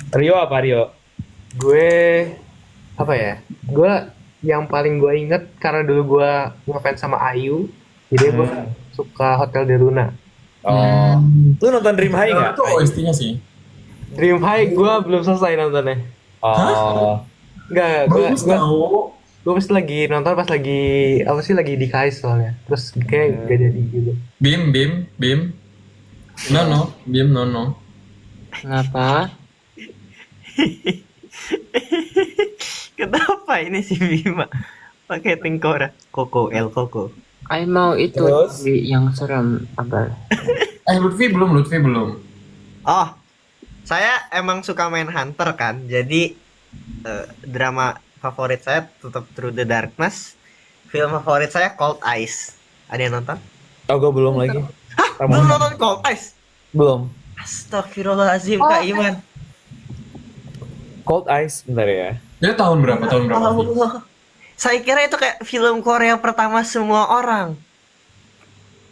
Rio apa Rio? Gue apa ya? Gue yang paling gue inget karena dulu gue ngefans sama Ayu, jadi gue suka Hotel de Luna. Oh. Lu nonton Dream High nggak? Itu OST-nya sih. Dream High gue belum selesai nontonnya. Oh. Enggak, Bagus tau. gue pas lagi nonton pas lagi apa sih lagi di KAIS soalnya. Terus kayak gak jadi gitu. Bim. No. Bim, no. Kenapa? Kenapa ini si Bima pakai tengkorak? Koko. Ai mau itu Terus? yang serem abal. Lutfi belum. Oh, saya emang suka main Hunter kan. Jadi drama favorit saya tetap Through the Darkness. Film favorit saya Cold Eyes. Ada yang nonton? Oh, gue belum lagi. Belum nonton Cold Eyes? Belum. Astagfirullahaladzim Kak Iman. Cold Eyes, bentar ya. Dia tahun berapa? Allah. Saya kira itu kayak film Korea pertama semua orang.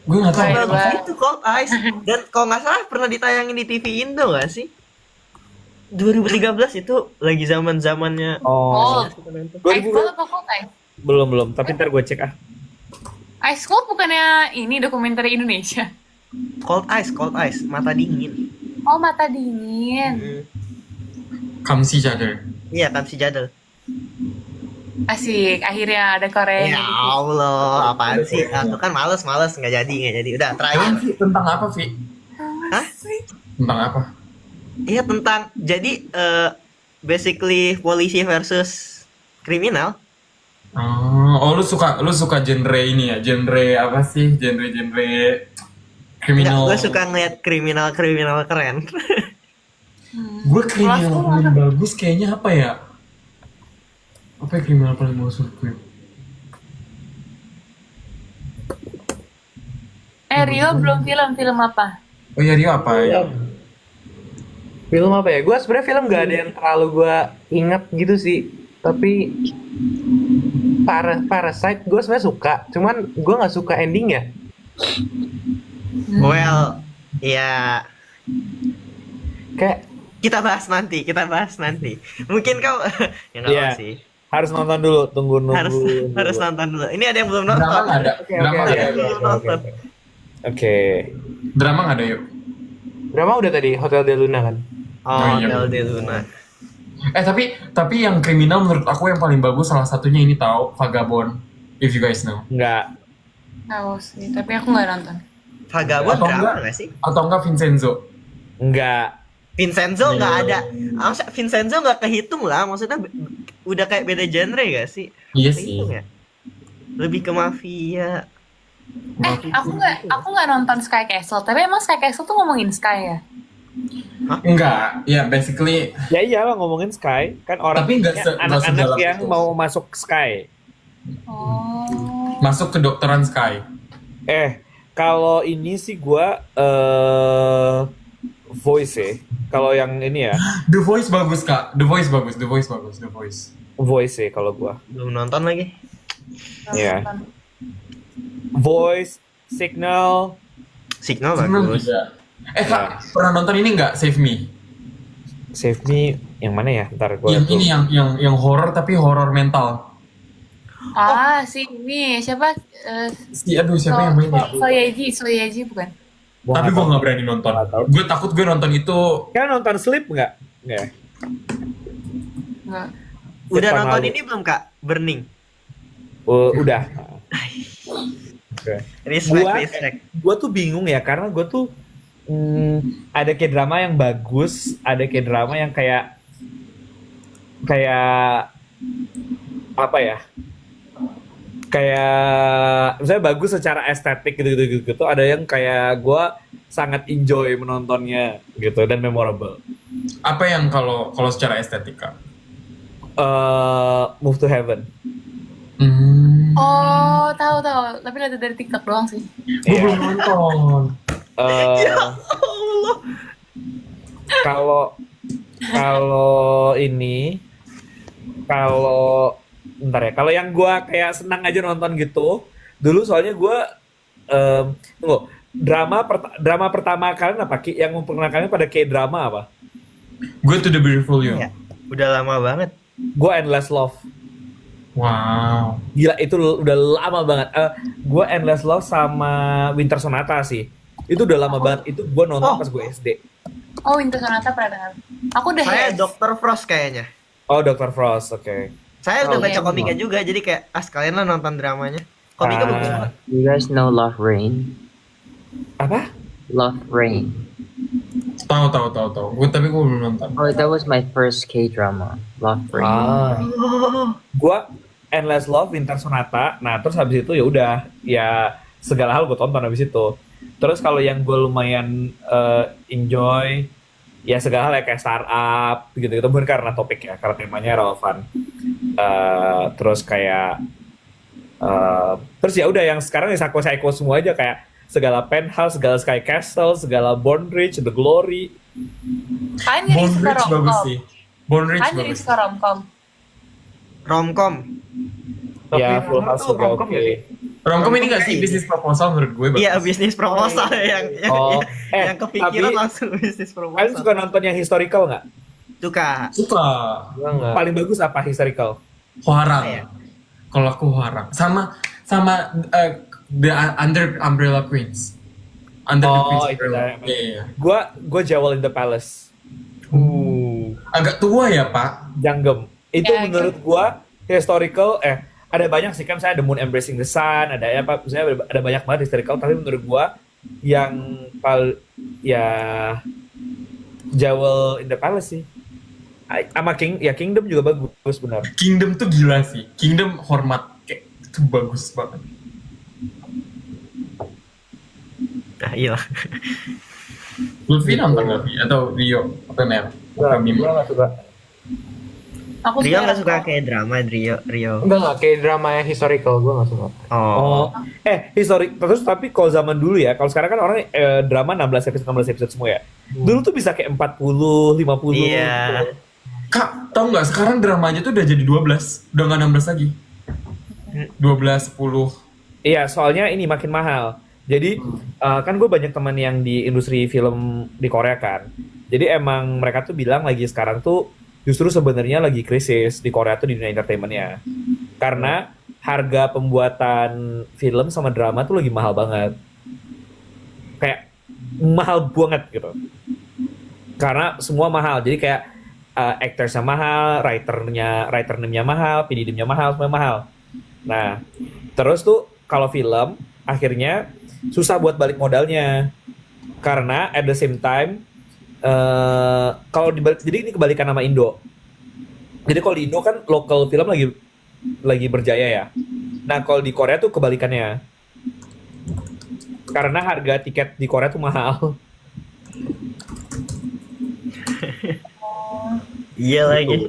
Gue gak tahu. Baik. Bagus itu Cold Eyes. Dan kalau nggak salah pernah ditayangin di TV Indo nggak sih? 2013 itu lagi zaman-zamannya. Oh. Ice Cold apa Cold Ice? Belum. Tapi ntar gue cek ah. Ice Cold bukannya ini dokumenter Indonesia? Cold Eyes, mata dingin. Oh, Mata Dingin. Kamsi Jadar. Iya kan si Jadel. Asik, akhirnya ada Korea. Ya Allah, apaan sih? Aku kan males nggak jadi. Udah Emang terakhir. Vi, tentang apa Vi? Hah? Tentang apa? Iya tentang jadi basically polisi versus kriminal. Oh, lu suka genre ini ya? Genre apa sih? Genre Enggak, kriminal. gue suka ngeliat kriminal keren. Gue kriminal paling bagus kayaknya apa ya? Apa ya kriminal paling bagus menurut gue? Rio belum film apa? Oh iya Rio apa ya? Film apa ya? Gue sebenarnya film gak ada yang terlalu gue inget gitu sih. Tapi Parasite gue sebenarnya suka. Cuman gue nggak suka endingnya. Well, ya Kayak kita bahas nanti. Mungkin kau ya nggak Iya. apa sih. Harus nonton dulu, tunggu nunggu. Harus nonton dulu. Ini ada yang belum Drama nonton. nggak ada? Drama nggak ada? Belum nonton. Oke. Drama nggak ada yuk? drama udah tadi Hotel de Luna kan. Oh, iya. Hotel de Luna. Tapi yang kriminal menurut aku yang paling bagus salah satunya ini tahu Vagabond, if you guys know. Enggak. Tahu sih, tapi aku nggak nonton. Vagabond Atau drama enggak? nggak sih? Atau enggak Vincenzo? Enggak. Vincenzo nggak ada. Maksudnya Vincenzo nggak kehitung lah. Maksudnya udah kayak beda genre gak sih? Iya Kehitung sih. ya? Lebih ke mafia. Aku nggak nonton Sky Castle, tapi emang Sky Castle tuh ngomongin Sky ya? Enggak, ya basically Ya iyalah ngomongin Sky, kan orang Tapi nggak se- nggak anak-anak sedalam yang itu. mau masuk Sky. Oh. masuk ke dokteran Sky. Kalau ini sih gua Voice ya. Kalau yang ini ya, The Voice bagus kak, The Voice bagus. Voice ya kalau gua. Belum nonton lagi. Iya. Voice, Signal, Signal Seneng bagus. juga. Kak, pernah nonton ini nggak Save Me? Save Me yang mana ya? Ntar gua. Yang tuh. ini yang horor tapi horor mental. Si ini siapa? Siapa yang main ya? Soyeji bukan? Gua Tapi nggak gue tahu. nggak berani nonton. Nggak tahu. Gue takut gue nonton itu. Kan nonton Sleep nggak? Nggak. Ya? Nggak. Udah Depan nonton lalu. ini belum Kak? Burning. Udah. Oke. Respect. Gue tuh bingung ya karena gue tuh ada kayak drama yang bagus, ada kayak drama yang kayak apa ya? Kayak misalnya bagus secara estetik gitu. Ada yang kayak gue sangat enjoy menontonnya gitu dan memorable. Apa yang kalau secara estetika? Move to Heaven. Oh, tahu. Tapi lihat dari TikTok doang sih. Gue belum nonton. Kalau ini bentar ya. Kalau yang gue kayak senang aja nonton gitu, dulu soalnya gue tunggu, drama pertama kalian apa Ki? Yang memperkenalkannya pada kayak drama apa? Gue To The Beautiful You. Ya, udah lama banget. Gue Endless Love. Wow. Gila itu udah lama banget. Gue Endless Love sama Winter Sonata sih. Itu udah lama banget. Itu gue nonton pas gue SD. Oh, Winter Sonata pernah dengar. Aku udah Saya Hairs. Dr. Frost kayaknya. Oh, Dr. Frost, oke. Saya udah Oh, baca iya. komiknya juga, jadi kayak sekalian lah nonton dramanya. Komiknya Ah. bagus banget. You guys know Love Rain? Apa? Love Rain. Tahu. Tapi gue belum nonton. Oh, that was my first K-drama. Love Rain. Gue Endless Love, Winter Sonata. Nah, terus habis itu ya udah, ya segala hal gue tonton habis itu. Terus kalau yang gue lumayan enjoy, ya segala hal ya kayak startup gitu-gitu, bukan karena topik ya, karena temanya relevan. Terus kayak terus ya udah yang sekarang ya psycho semua aja, kayak segala Penthouse, segala Sky Castle, segala Born Rich, The Glory. Kalian jadi Bone suka Rich bagus romcom. sih. Bone Rich Kalian jadi bagus. suka romcom. Romcom. Ya, Full Romcom House tuh juga romcom oke. ya sih? Romcom ini gak sih Ini. bisnis proposal menurut gue bagus. Iya, bisnis proposal yang Oh, yang kepikiran tapi langsung bisnis kalian proposal. suka nonton yang historical nggak? Suka. Suka. Gua nggak. Paling bagus apa historical? Horang. Iya. Kalau aku horang. Sama The Umbrella Queens. Under the Oh, Queen's itu Umbrella. dah. Iya. Gua Jewel in the Palace. Agak tua ya Pak. Janggem. Itu Ya, menurut gua historical, ada banyak sih kan, misalnya The Moon Embracing the Sun, ada apa, misalnya ada banyak banget historical, tapi menurut gua yang ya Jewel in the Palace sih. Sama Kingdom juga bagus benar. Kingdom tuh gila sih. Kingdom hormat kayak itu bagus banget. Nah, iya. Lutfi nonton nggak, Vi? Atau Rio atau Ner? Atau Mimi? Gua nggak suka. Aku Rio nggak suka suka kayak drama, Rio. Enggak kayak drama yang historical gue nggak suka. Oh. Historik terus, tapi kalau zaman dulu ya, kalau sekarang kan orang drama 16 episode semua ya. Dulu tuh bisa kayak 40, 50. Iya. Kak, tau nggak sekarang dramanya tuh udah jadi 12, udah nggak 16 lagi. 12, 10. Iya, soalnya ini makin mahal. Jadi kan gue banyak teman yang di industri film di Korea kan. Jadi emang mereka tuh bilang lagi sekarang tuh justru sebenarnya lagi krisis di Korea tuh di dunia entertainmentnya. Karena harga pembuatan film sama drama tuh lagi mahal banget. Kayak mahal banget gitu. Karena semua mahal. Jadi kayak actorsnya mahal, writer-nya mahal, PD-nya mahal, semua mahal. Nah, terus tuh kalau film akhirnya susah buat balik modalnya, karena at the same time jadi ini kebalikan sama Indo. Jadi kalau di Indo kan local film lagi berjaya ya. Nah kalau di Korea tuh kebalikannya, karena harga tiket di Korea tuh mahal. Iya lagi.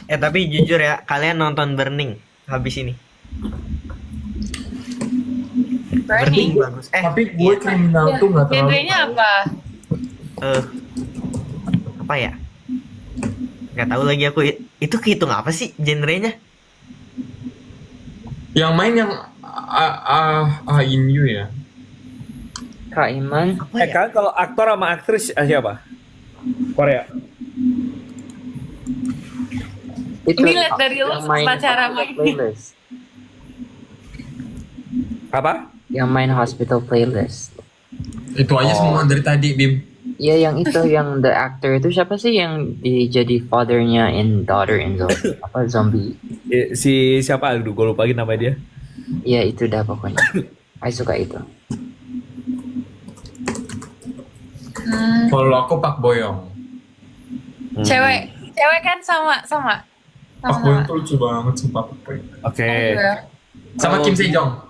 Tapi jujur ya, kalian nonton Burning habis ini? Burning. bagus. Tapi gue iya. kriminal tuh nggak terlalu. Genrenya apa? Apa ya? Nggak tahu lagi aku. Itu kehitung apa sih genrenya? Yang main yang In You ya. Kak Iman, Apa ya? Kan kalau aktor sama aktris siapa? Korea. itu Ini lihat dari lu yang main cara Hospital main. Playlist. Apa? Yang main Hospital Playlist. Itu aja semua dari tadi, Bim. Iya, yang itu, yang the actor itu siapa sih yang jadi fathernya in Daughter in Zombie? Apa Zombie? Si siapa? Aduh, gue lupa lagi nama dia. Iya, itu dah pokoknya. I suka itu. Kalau aku Pak Boyong. Cewek kan sama. Pak Boyong tuh lucu banget sumpah Pak Boyong. Oke. Sama Kim Sejong.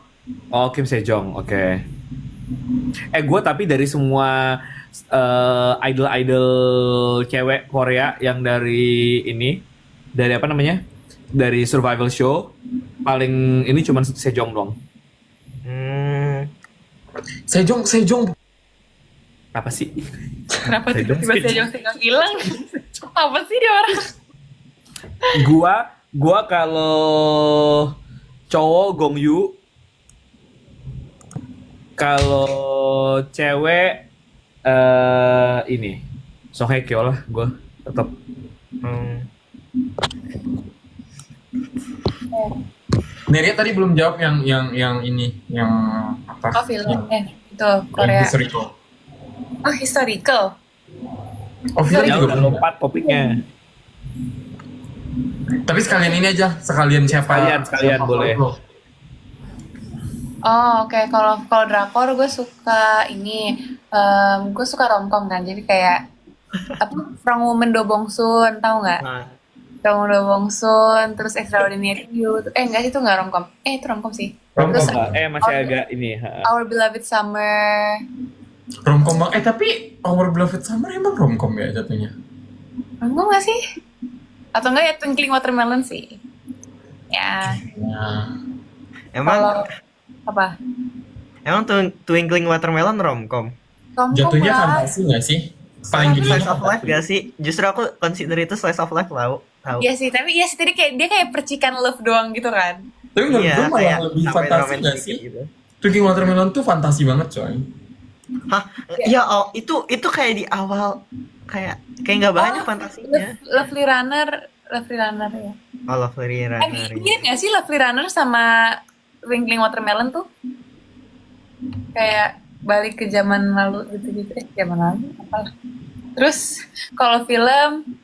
Oh, Kim Sejong. Oke. Gue tapi dari semua idol-idol cewek Korea yang dari apa namanya? Dari survival show, paling ini cuman Sejong dong. Sejong. Apa sih? Kenapa tiba-tiba Sejong hilang? Apa sih dia orang? Gua kalau cowok Gongyu, kalau cewek ini Song Hye Kyo lah, gua tetap. Neria tadi belum jawab yang ini, yang apa? Oh film, itu Yang Korea. historical. Oh historical. Oh, film Ya juga udah belum. lompat topiknya. Tapi sekalian ini aja, sekalian siapa? Sekalian, boleh. Oh oke. Kalau drakor gue suka ini. Gue suka romcom kan. Jadi kayak apa? From Woman Do Bong Soon, tahu nggak? From Woman Do Bong Soon, terus Extraordinary You. Enggak sih, itu nggak romcom. Itu romcom sih. Romcom Terus masih agak ini. Our Beloved Summer. Romcom bang. Tapi Our Beloved Summer emang romcom ya jatuhnya? Romcom nggak sih? Atau enggak ya Twinkling Watermelon sih. Ya. Nah, Kalau apa? Emang Twinkling Watermelon romcom? Romcom jatuhnya lah. fantasi nggak sih? Paling gede. Slice of life gak sih? Justru aku consider itu slice of life tahu. Iya sih, tapi tadi kayak dia kayak percikan love doang gitu kan. Tapi menurut Iya, gue malah kayak lebih sampai fantasi romantis nggak sih? gitu. Twinkling Watermelon tuh fantasi banget coy. Hah? Ya, itu kayak di awal kayak nggak banyak fantasinya. Lovely Runner ya. Oh, Lovely Runner. Ingat nggak sih Lovely Runner sama Twinkling Watermelon tuh? Kayak balik ke zaman lalu gitu-gitu. Zaman lalu apa? Terus kalau film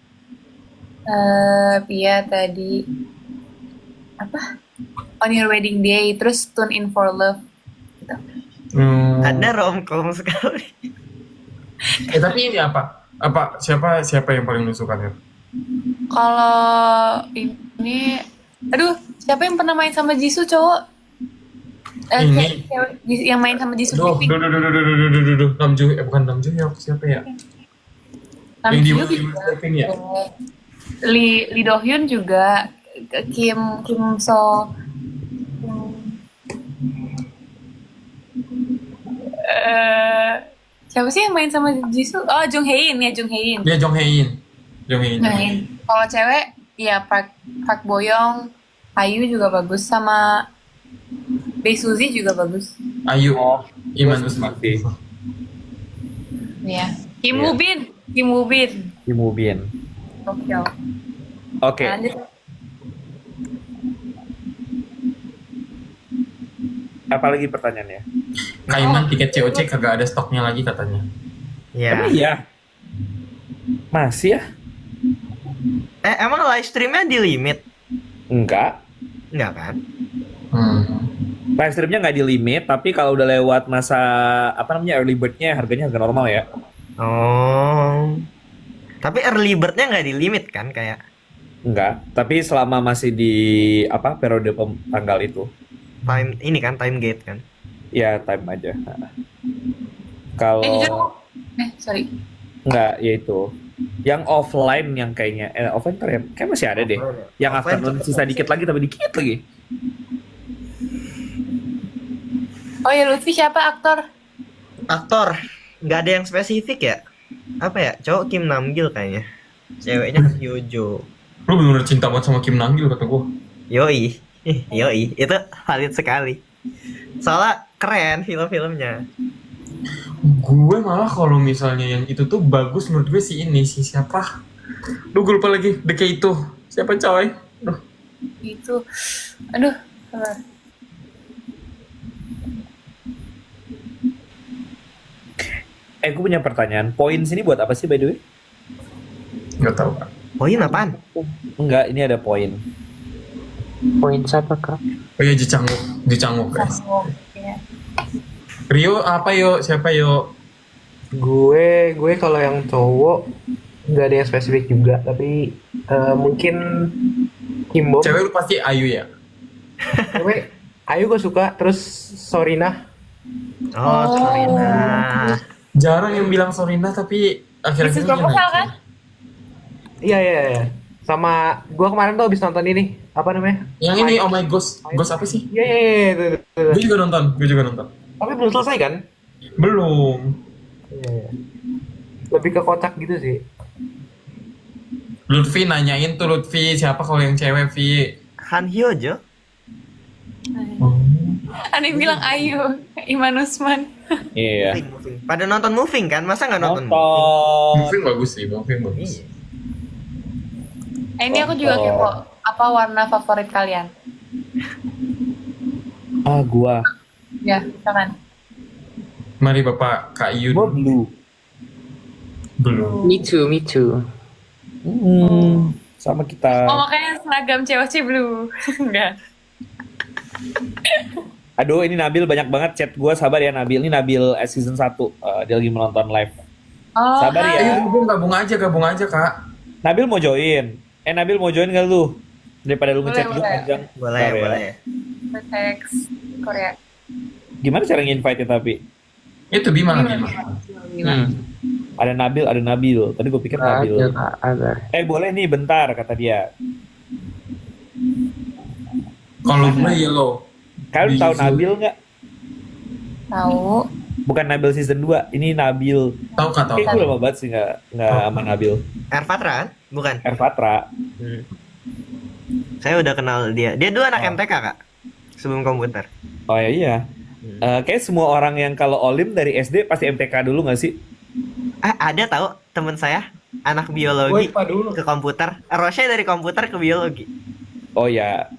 Pia tadi apa? On Your Wedding Day, terus Tune In For Love. Gitu. Ada romcom sekali. Tapi ini apa? Siapa yang paling lu suka nih? Kalau ini, aduh, siapa yang pernah main sama Jisoo cowok? Ini. Yang main sama Jisoo Duh, Pink. Namju, bukan Namju ya, siapa ya? Yang di Namju juga. Blackpink ya? Lee Do Hyun juga, Kim So. Siapa sih yang main sama Jisoo? Oh, Jung Hae In ya, Jung Hae In. Dia Jong Hae In. Jong Hae In. Main. Kalau cewek, ya Park Bo Young, Ayu juga bagus, sama Bae Suzy juga bagus. Ayu. Iman Terus Usman. masih Ya. Kim Iya. Woo Bin. Kim Woo Bin. Oke. Oke. Lanjut. Apalagi pertanyaannya? Kaiman tiket COC kagak ada stoknya lagi katanya. Emang Ya. iya? Masih ya? Emang live streamnya di limit? Enggak. Enggak kan? Live streamnya nggak di limit, tapi kalau udah lewat masa early bird-nya harganya harga normal ya. Oh. Tapi early bird-nya nggak di limit kan kayak Enggak, tapi selama masih di periode tanggal itu, time ini kan time gate kan. ya time aja. Nah. Jujur. Kalau Sorry. enggak, ya itu. Yang offline yang kayaknya offline kayak masih ada deh. Yang Offline afternoon cepet sisa sih. dikit lagi tapi dikit lagi. Oh ya, Lutfi siapa aktor? Aktor nggak ada yang spesifik ya? Apa ya? Cowok Kim Namgil kayaknya. Ceweknya Hyojo. Lu bener-bener cinta banget sama Kim Namgil kata gua. Yoi. Yoi, itu valid sekali. Soalnya keren film-filmnya. Gue malah kalau misalnya yang itu tuh bagus menurut gue si siapa? Duh, gue lupa lagi. The itu. Siapa coy? Duh. Itu. Aduh. Sabar. Gue punya pertanyaan. Poin sini buat apa sih by the way? Gak tau kan. Poin apaan? Enggak, ini ada poin. Poin siapa kak? Oh iya, Jicanguk guys. Ya. Rio apa yo? Siapa yo? Gue kalau yang cowok nggak ada yang spesifik juga, tapi mungkin Kim Bom. Cewek lu pasti Ayu ya? Cewek, Ayu gue suka, terus Sorina. Oh, Sorina. Jarang yang bilang Sorina tapi akhir-akhir Bisnis ini proposal naik. kan? Iya. Sama gue kemarin tuh habis nonton ini, apa namanya? Yang ini Oh My Ghost. Ghost apa sih? Iya. Gue juga nonton. Tapi belum selesai kan? Belum. Iya. Lebih ke kocak gitu sih. Lutfi nanyain tuh Lutfi siapa kalau yang cewek Vi? Han Hyojo. Ada yang bilang Ayu, Iman Usman. Iya. Moving. Pada nonton Moving kan? Masa nggak nonton Moving? Nonton. Moving bagus sih, Moving bagus. Iya. Ini aku juga kepo. Apa warna favorit kalian? Gua. Ya, silakan. Mari Bapak Kak Yun. Gua blue. Belum. Me too. Sama kita. Oh, makanya seragam COC blue. Enggak. Aduh, ini Nabil banyak banget chat gua. Sabar ya Nabil. Ini Nabil season 1. Dia lagi menonton live. Oh, Sabar ya. Ayo gabung aja Kak. Nabil mau join. Nabil mau join gak lu? Daripada lu ngechat Boleh, lu boleh. panjang. Boleh, Bentar ya. boleh. Teks Korea. Gimana cara nge-invite tapi? Itu Bima. Gimana? Ada Nabil. Tadi gue pikir Nabil. Ada kak, ada. Boleh nih bentar kata dia. Kalau gue yellow. Kalian tahu Nabil nggak? Tahu. Bukan Nabil season 2. Ini Nabil. Tahu Kak tahu. Gue lama banget sih nggak sama Nabil. Erfatra kan? Bukan. Erfatra. Saya udah kenal dia. Dia dulu anak MTK kak. Sebelum komputer. Oh ya iya. Kayak semua orang yang kalau Olim dari SD pasti MTK dulu nggak sih? Ada tahu teman saya anak biologi dulu. ke komputer. Rosnya dari komputer ke biologi. Oh ya.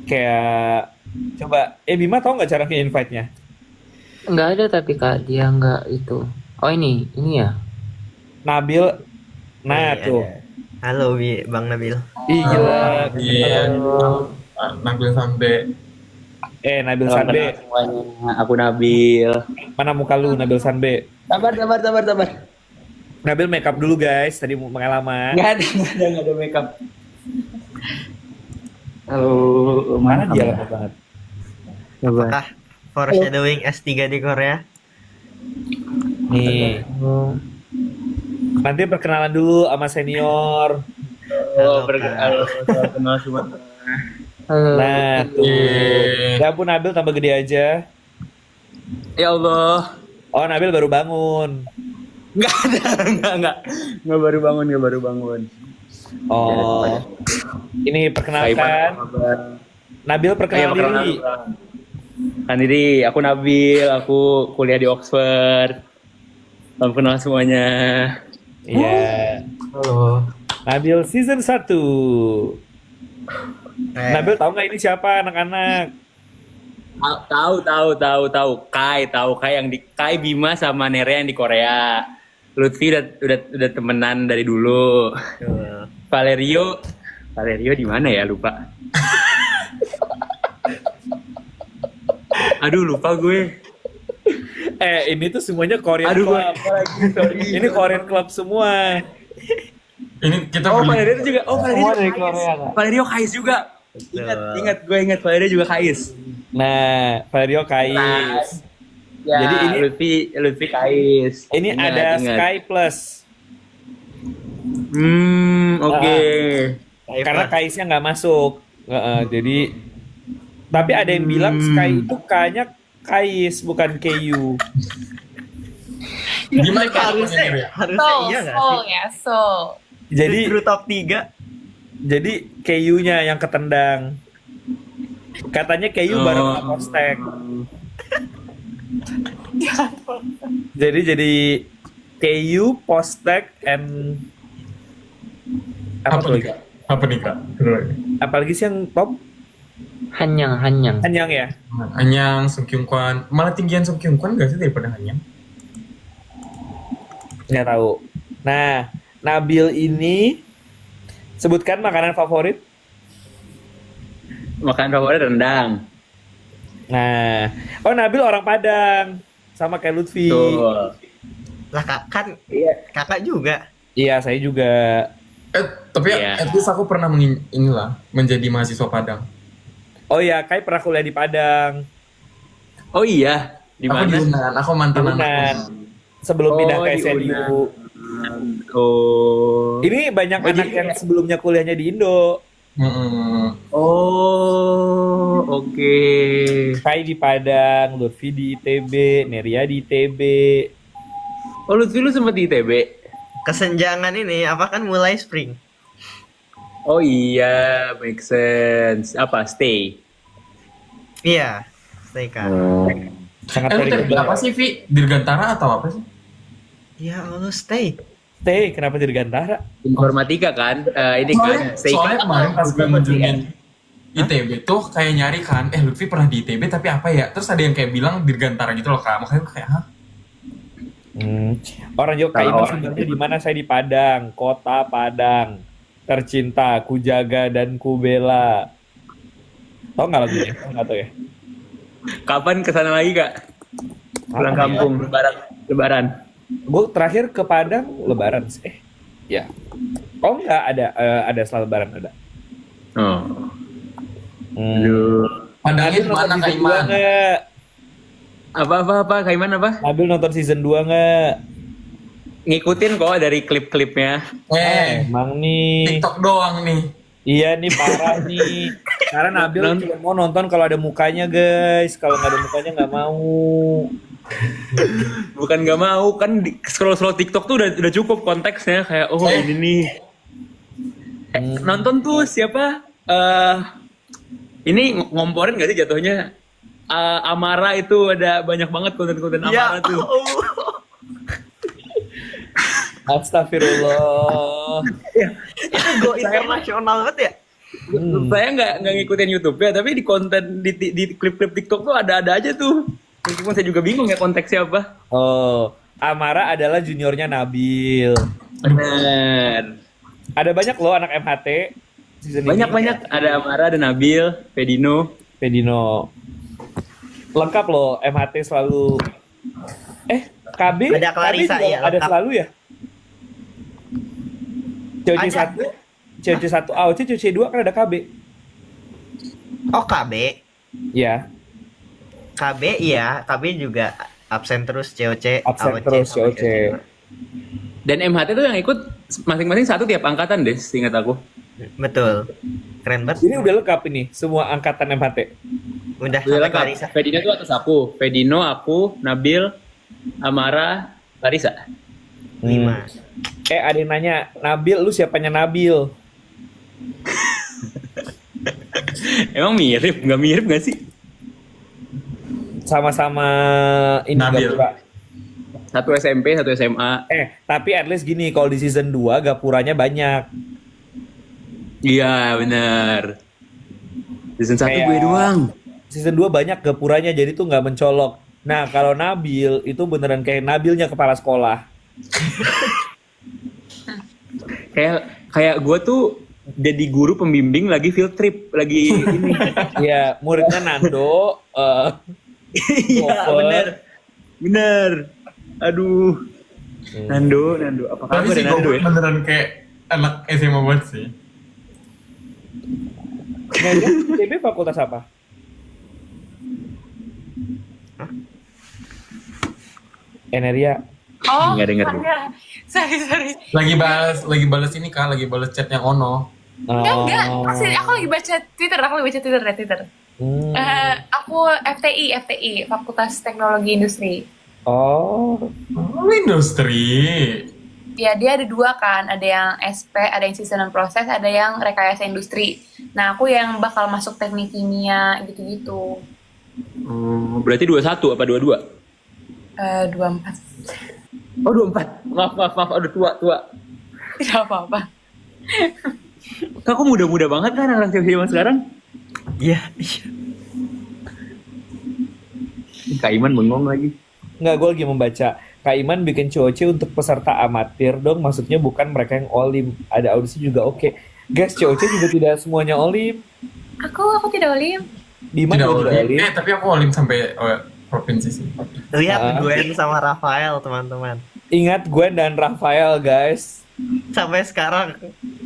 Kayak coba. Bima tahu nggak cara nge-invite-nya? Nggak ada tapi kak, dia nggak itu. Oh ini ya. Nabil. Nah Iya, tuh. ada. Halo Bang Nabil. Ih gila. Iya. Nabil sampai Nabil Salam Sanbe. kenal semuanya. Aku Nabil. Mana muka lu Nabil Sanbe? Sabar. Nabil make up dulu guys, tadi mau pengalaman. Nggak ada makeup. Halo, Mana dia lama banget. Sabar. Apakah foreshadowing S3 di Korea? Nih. Nanti perkenalan dulu sama senior. Halo, Kak. Halo, salam kenal semua. Nah, tuh. Ya ampun Nabil tambah gede aja. Ya Allah. Oh, Nabil baru bangun. Enggak baru bangun. Oh. Ini perkenalkan. Nabil perkenal diri. Kan diri, aku Nabil, aku kuliah di Oxford. Salam kenal semuanya. Iya. Halo. Nabil season 1. Nabil Eh, tahu nggak ini siapa anak-anak? Tahu. Kai yang di Kai Bima sama Nerea yang di Korea. Lutfi udah temenan dari dulu. betul. Valerio di mana ya, lupa. Aduh, lupa gue. Ini tuh semuanya Korean Aduh, gue Club. lupa lagi, sorry. Ini Korean Club semua. ini kita Oh, beli. Valerio juga. Oh, Valerio Semua dari Kais. Korea, Kak. Valerio Kais juga. Gue ingat Valerio juga Kais. Nah, Valerio Kais. Ya, Jadi ini- Lutfi Kais. Ini Ingat, ada ingat. Sky Plus. Oke. Karena Kaisnya nggak masuk. Jadi tapi ada yang bilang Sky itu kayaknya Kais bukan KU. Gimana Kak? Harusnya Soul, iya nggak Soul sih? ya, Soul. Jadi Justru top 3. jadi KU-nya yang ketendang. Katanya KU bareng sama Postek. Jadi KU, Postek, and apa tuh lagi? Apa nih Kak? Terus lagi. Apalagi sih yang top? Hanyang. Hanyang ya? Anyang, Sung Kyung Kwan. Malah tinggian Sung Kyung Kwan gak sih daripada Anyang? Nggak tahu. Nah, Nabil ini sebutkan makanan favorit. Makanan favorit rendang. Nah, oh Nabil orang Padang, sama kayak Lutfi. Tuh. Lah kan Iya. kakak juga. Iya, saya juga. Tapi Iya. at least aku pernah menjadi mahasiswa Padang. Oh iya, Kai pernah kuliah di Padang. Oh iya, di Aku di mana? Unan, aku mantan Di Unan. anak. Sebelum pindah ke di SNU. Oh. Ini banyak Oh, anak jadi- yang sebelumnya kuliahnya di Indo. Oh, oke. Kai di Padang, Lutfi di ITB, Neria di ITB. Oh, Lutfi lu sempet di ITB? Kesenjangan ini apa kan mulai spring. Oh iya, make sense. Apa, stay? Iya. Stay kan. Sangat Lu very tadi apa sih Vi? Dirgantara atau apa sih? Ya Allah, stay. Stay, kenapa dirgantara? Informatika kan? Ini kan, stay. Soalnya kemarin pas gue ngunjungin ITB tuh kayak nyari kan, Lutfi pernah di ITB tapi apa ya? Terus ada yang kayak bilang Dirgantara gitu loh Kak. Makanya gue kayak, hah? Orang Jogja Kalau itu orang- sebenarnya di mana? Saya di Padang, kota Padang. Tercinta, ku jaga dan ku bela. Tahu nggak lagunya? Nggak tahu ya. Kapan kesana lagi, Kak? Pulang Apa kampung, lebaran. Gue terakhir ke Padang Lebaran sih. Ya. Oh nggak ada setelah Lebaran ada. Oh. Padangnya di mana Kak Iman? Nggak? Apa, Kaiman apa? Nabil nonton season 2 nggak? Ngikutin kok dari klip-klipnya. Emang nih. TikTok doang nih. Iya nih parah nih. Karena Nabil cuma mau nonton kalau ada mukanya guys. Kalau nggak ada mukanya nggak mau. Bukan nggak mau, kan scroll-scroll TikTok tuh udah cukup konteksnya. Kayak, oh ini nih. Nonton tuh siapa? Ini ngomporin gak sih jatuhnya? Amara itu ada banyak banget konten-konten Ya Amara tuh. Allah. Astagfirullah. Itu go internasional banget ya. Saya nggak ngikutin YouTube ya, tapi di konten di klip-klip TikTok tuh ada aja tuh. Meskipun saya juga bingung ya konteksnya apa. Oh, Amara adalah juniornya Nabil. Bener. Ada banyak loh anak MHT season ini. Banyak ada Amara, ada Nabil, Pedino. Pedino. Lengkap loh MHT selalu. KB? Ada Clarissa, KB juga iya, ada lengkap. selalu ya? COC Ada. 1, COC 1 AOC, COC 2 kan ada KB. Oh, KB. Iya, KB iya, KB juga absen terus COC, absen AOC, terus sama COC. Dan MHT tuh yang ikut masing-masing satu tiap angkatan deh, seingat aku. Betul. Keren banget. Ini udah lengkap ini semua angkatan MHT. Udah Udah sampai lengkap. Clarissa. Pedino tuh atas aku. Pedino, aku, Nabil, Amara, Larissa. 5. Ada yang nanya, Nabil, lu siapanya Nabil? Emang mirip? Nggak mirip nggak sih? Sama-sama ini Nabil. Gapura. Satu SMP, satu SMA. Tapi at least gini, kalau di season 2 Gapuranya banyak. Iya, bener. Season 1 Kayak- gue doang. Season 2 banyak Gapuranya, jadi tuh nggak mencolok. Nah, kalau Nabil, itu beneran kayak Nabilnya kepala sekolah. Kayak gue tuh jadi guru pembimbing lagi field trip, lagi ini. Iya, muridnya Nando. Iya, Over. bener. Aduh, Nando, apa Tapi kabar sih ya Nando gue ya? beneran kayak anak SMA banget sih. Nah, dia ITB fakultas apa? Eneria. Oh, Nggak denger. sorry. Lagi balas ini kan, lagi balas chat yang Ono. Enggak. Maksudnya aku lagi baca Twitter. Hmm. Aku FTI, Fakultas Teknologi Industri. Oh. Oh, industri. Ya, dia ada 2 kan, ada yang SP, ada yang Sistem dan Proses, ada yang Rekayasa Industri. Nah, aku yang bakal masuk teknik kimia gitu-gitu. Berarti 21 apa 22? 24. Oh, 24. Maaf, aduh tua. Tidak apa-apa. Kak, kok muda-muda banget kan orang cewek zaman sekarang? Iya. Kak Iman bengong lagi. Nggak, gue lagi membaca. Kak Iman bikin COC untuk peserta amatir dong, maksudnya bukan mereka yang olim. Ada audisi juga oke. Guys, COC juga tidak semuanya olim. Aku tidak olim. Diman Tidak juga olim. olim. Tapi aku olim sampai provinsi sih. Lihat Gwen sama Rafael, teman-teman. Ingat Gwen dan Rafael, guys. Sampai sekarang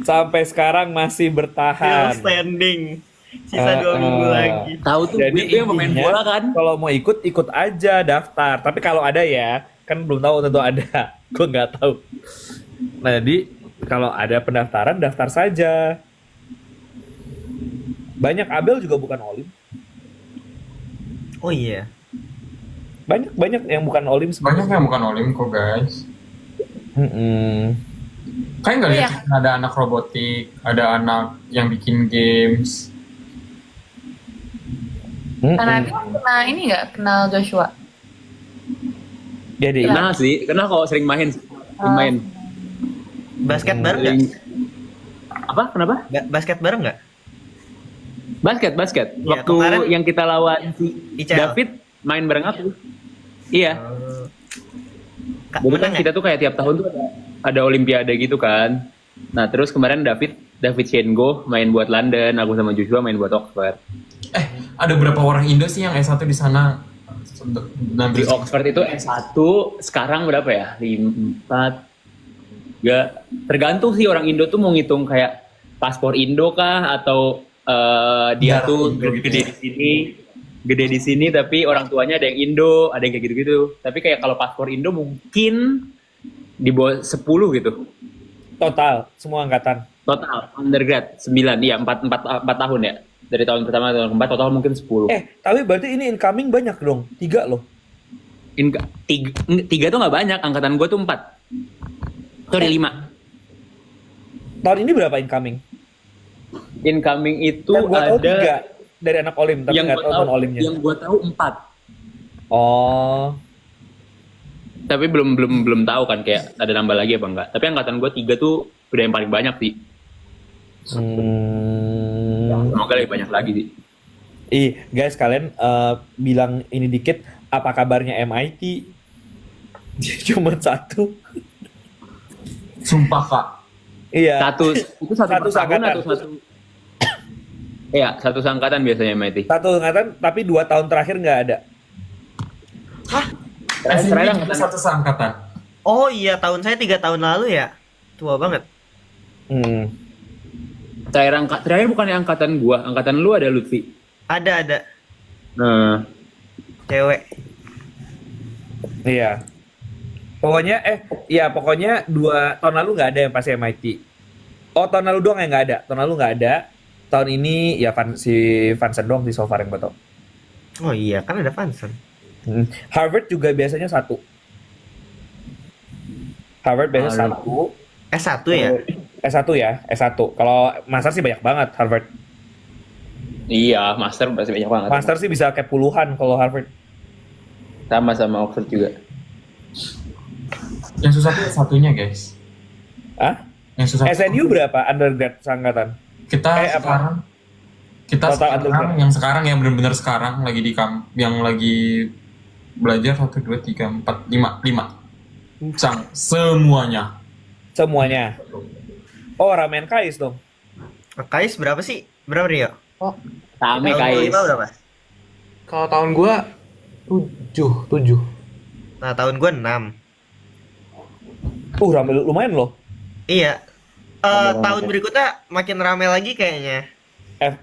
Sampai sekarang masih still bertahan. standing. Sisa 2 minggu lagi. Tahu tuh Jadi gue yang pemain intinya, bola kan? Kalau mau ikut aja daftar. Tapi kalau ada ya, kan belum tahu tentu ada. Gue nggak tahu. Nah, jadi kalau ada pendaftaran daftar saja. Banyak Abel juga bukan olim. Oh iya. Banyak yang bukan olim Banyak sebenarnya. yang bukan olim kok guys. Kayak nggak lihat Iya. ada anak robotik, ada anak yang bikin games. Karena kenal ini nggak kenal Joshua. Jadi Kenal sih, kenal kalau sering main. Main. Basket bareng nggak? Apa? Kenapa? Basket bareng nggak? Basket. Iya, Waktu kemarin- yang kita lawan si ICL. David main bareng aku. Iya. Kak, Jadi menang kan ya? kita tuh kayak tiap tahun tuh ada olimpiade gitu kan. Nah, terus kemarin David Shengo main buat London, aku sama Joshua main buat Oxford. Ada berapa orang Indo sih yang S1 di sana? Di Oxford itu S1 sekarang berapa ya? 4 Gak tergantung sih orang Indo tuh mau ngitung kayak paspor Indo kah atau dia Darah tuh Indo gitu gede ya? gede di sini tapi orang tuanya ada yang Indo, ada yang kayak gitu-gitu. Tapi kayak kalau paspor Indo mungkin di bawah 10 gitu. total semua angkatan. Total undergrad 9, iya 4 tahun ya. Dari tahun pertama ke tahun keempat total mungkin 10. Tapi berarti ini incoming banyak dong. 3 loh. Tiga tuh nggak banyak, angkatan gue tuh 4. Sorry 5. Tahun ini berapa incoming? Incoming itu Yang gua tahu ada 3 dari anak olim, tapi yang nggak gue tahu tahu non olimnya. yang gue tahu 4. Oh, Tapi belum tahu kan kayak ada nambah lagi apa enggak. Tapi angkatan gue 3 tuh udah yang paling banyak sih. Semoga lebih banyak lagi sih. Guys, kalian bilang ini dikit. Apa kabarnya MIT? Cuma 1. Sumpah kak, Iya. Itu satu Satu per tahun seangkatan. atau satu? Iya, satu seangkatan biasanya MIT. Satu angkatan tapi 2 tahun terakhir nggak ada. Terakhir SNB juga angkatan. satu seangkatan. Oh iya, tahun saya 3 tahun lalu ya. Tua banget. Hmm. Terakhir bukannya angkatan gua, angkatan lu ada Lutfi. Ada Nah, cewek. Iya. Pokoknya 2 tahun lalu nggak ada yang pasti MIT. Oh, tahun lalu doang yang nggak ada. Tahun lalu nggak ada. Tahun ini ya si Vansen doang sih so far yang gue tau. Oh iya, kan ada Vanson. Harvard juga biasanya 1. Harvard biasanya 1. S1 ya? S1 ya, S1. Kalau master sih banyak banget Harvard. iya, master masih banyak banget. Master sih bisa kayak puluhan kalau Harvard. Sama Oxford juga. Yang susah tuh satunya guys. Ah? Yang susah. SNU berapa undergrad seangkatan? Kita apa? sekarang kita Total sekarang undergrad. yang sekarang yang benar-benar sekarang lagi di yang lagi belajar 1 2 3 4 5 semuanya. Semuanya. Oh, ramen Kais dong. Kais berapa sih? Berapa Rio? Oh, Rame Tahun Kais. kelima berapa? kalau tahun gua 7. Nah, tahun gue 6. Rame lumayan loh. Iya. Rame-rame. Tahun berikutnya makin rame lagi kayaknya.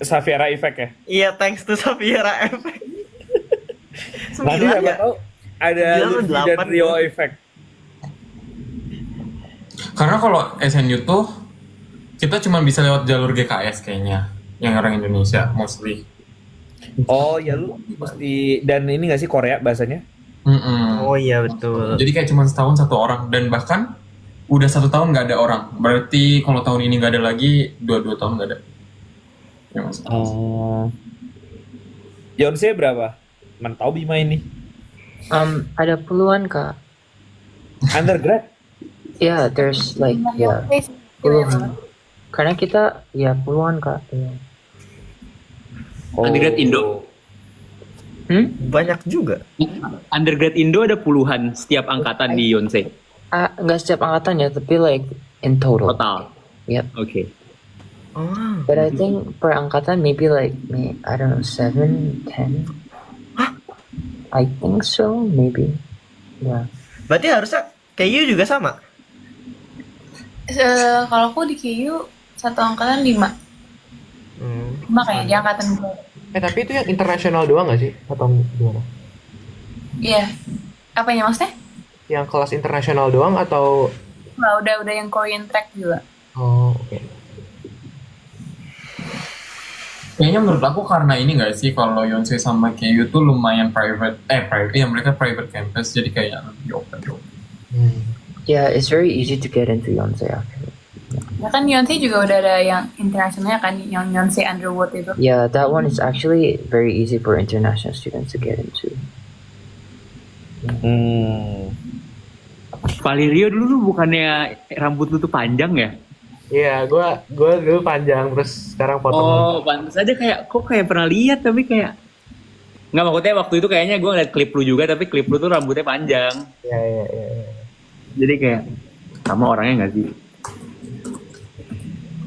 Xaviera Effect ya. Iya, thanks to Safiera Effect. Nanti 9 siapa ya? tahu ada 9 Lutfi dan 8 Rio Effect. Karena kalau SNU tuh kita cuma bisa lewat jalur GKS kayaknya, yang orang Indonesia mostly. Oh ya, lu mesti dan ini nggak sih Korea bahasanya? Oh iya, betul. Jadi kayak cuma setahun 1 orang dan bahkan udah 1 tahun nggak ada orang. Berarti kalau tahun ini nggak ada lagi, 2 tahun nggak ada. Ya, Mas. Yonsei berapa? Tahu Bima ini. Ada puluhan kak. Undergrad? Yeah, there's like yeah puluhan. Karena kita ya puluhan kak. Yeah. Undergrad Indo. Banyak juga. Undergrad Indo ada puluhan setiap angkatan di Yonsei. Nggak setiap angkatan ya, tapi like in total. Total. Yep. Oke. Oh. But I think per angkatan maybe like I don't know 7, 10. I think so, maybe. Yeah. Berarti harusnya KU juga sama. Kalau aku di KU satu angkatan 5. Hmm. 5 kayaknya di angkatan gue. Tapi itu yang internasional doang nggak sih? Atau gimana? Iya. Apanya maksudnya? Yang kelas internasional doang atau? Nah, udah yang Korean track juga. Oh, oke. Kayaknya menurut aku karena ini nggak sih, kalau Yonsei sama KU tuh lumayan private, mereka private campus, jadi kayak lebih open. Yeah, it's very easy to get into Yonsei actually. Ya kan Yonsei juga udah ada yang internasionalnya kan, yang Yonsei Underwood itu. Yeah, that one is actually very easy for international students to get into. Valerio dulu tuh bukannya rambut lu tuh panjang ya? Iya, gua dulu panjang terus sekarang potong. Oh, pantas aja kok kayak pernah lihat tapi kayak nggak, maksudnya waktu itu kayaknya gue ngeliat klip lu juga, tapi klip lu tuh rambutnya panjang. Iya. Jadi kayak sama orangnya nggak sih?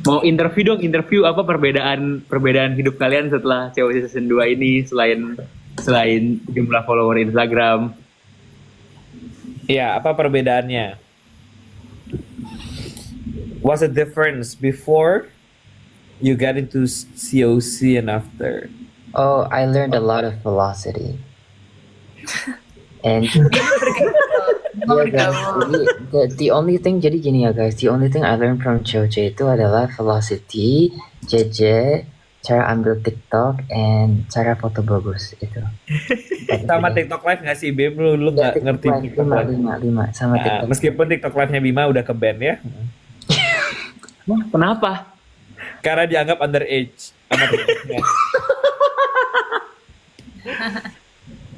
Mau interview apa perbedaan hidup kalian setelah COC season 2 ini, selain jumlah follower Instagram. Iya, apa perbedaannya? What's the difference before you get into COC and after? Oh, I learned a lot of velocity. And yeah, guys, the only thing jadi gini ya guys, the only thing I learned from COC itu adalah velocity, JJ, cara ambil TikTok, and cara foto bagus itu. Sama TikTok Live nggak sih, Bim? Lu nggak ngerti TikTok Live? 5 sama Nah, TikTok. meskipun TikTok Live-nya Bima udah ke ban ya, Kenapa? karena dianggap underage sama TikToknya.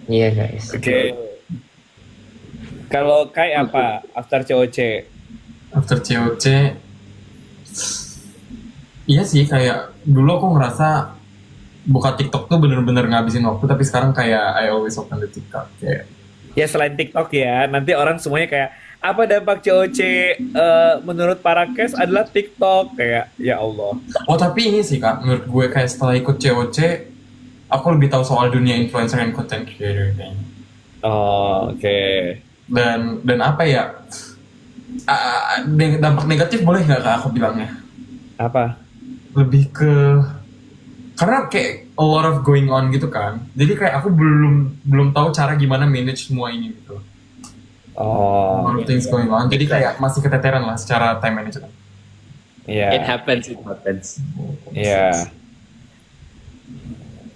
Iya guys. Oke. Kalau Kai apa after COC? After COC, iya sih, kayak dulu aku ngerasa buka TikTok tuh bener-bener ngabisin waktu, tapi sekarang kayak I always open the TikTok kayak. Ya selain TikTok ya, nanti orang semuanya kayak apa dampak COC menurut para case adalah TikTok kayak ya Allah. Oh tapi ini sih kak, menurut gue kayak setelah ikut COC, aku lebih tahu soal dunia influencer dan content creator kayaknya. Oh, oke. Dan apa ya? Dampak negatif boleh nggak kak aku bilangnya? Apa? Lebih ke karena kayak a lot of going on gitu kan. Jadi kayak aku belum tahu cara gimana manage semua ini gitu. Oh, A lot of things going on. Jadi kayak masih keteteran lah secara time management. iya. It happens. Iya.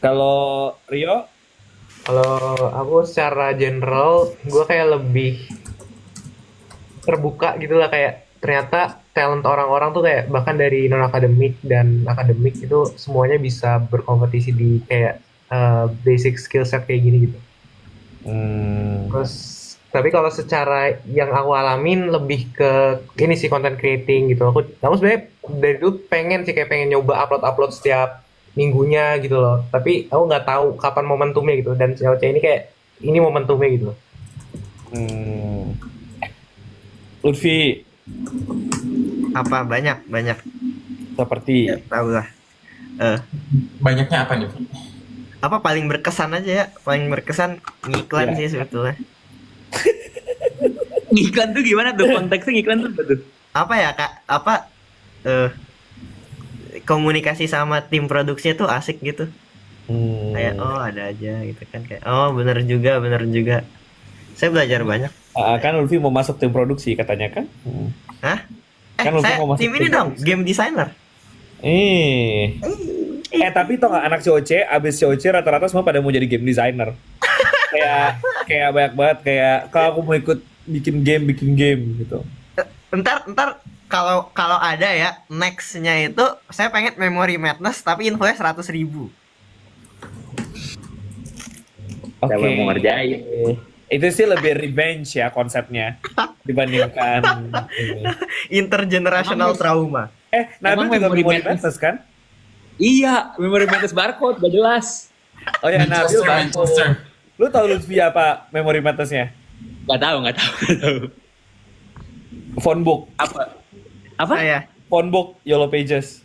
Kalau Rio, Kalau aku secara general, gue kayak lebih terbuka gitu lah, kayak ternyata talent orang-orang tuh kayak bahkan dari non akademik dan akademik itu semuanya bisa berkompetisi di kayak basic skill set kayak gini gitu. Terus tapi kalau secara yang aku alamin lebih ke ini sih content creating gitu. Aku sebenarnya dari dulu pengen nyoba upload setiap minggunya gitu loh. Tapi aku nggak tahu kapan momentumnya gitu. Dan COC ini kayak ini momentumnya gitu. Lutfi, Apa banyak seperti ya, tahu lah. Banyaknya apa nih? Apa paling berkesan aja ya? Paling berkesan ngiklan Iya. sih sebetulnya. Ngiklan tuh gimana tuh? Konteksnya ngiklan tuh apa tuh? Apa ya kak? Apa komunikasi sama tim produksinya tuh asik gitu. Kayak oh ada aja gitu kan, kayak oh bener juga. Saya belajar banyak. kan Lutfi mau masuk tim produksi katanya kan? Hah? Kan lu Saya mau masuk tim ini tim dong, produksi. game designer. Tapi tau gak anak COC abis COC rata-rata semua pada mau jadi game designer. kayak banyak banget kayak kalau aku mau ikut bikin game gitu. Ntar kalau ada ya nextnya itu saya pengen Memory Madness tapi infonya 100.000. Oke. Siapa yang mau ngerjain? Itu sih lebih revenge ya konsepnya dibandingkan ini. Intergenerational trauma. Nabil Emang juga Memory Memory Madness? Madness kan? Iya, memory madness barcode, gak jelas. Oh ya, Nabil Manchester. Lu tau Lutfi apa Memory Madness-nya? Gak tahu. Phonebook. Apa? Saya Phonebook Yellow Pages.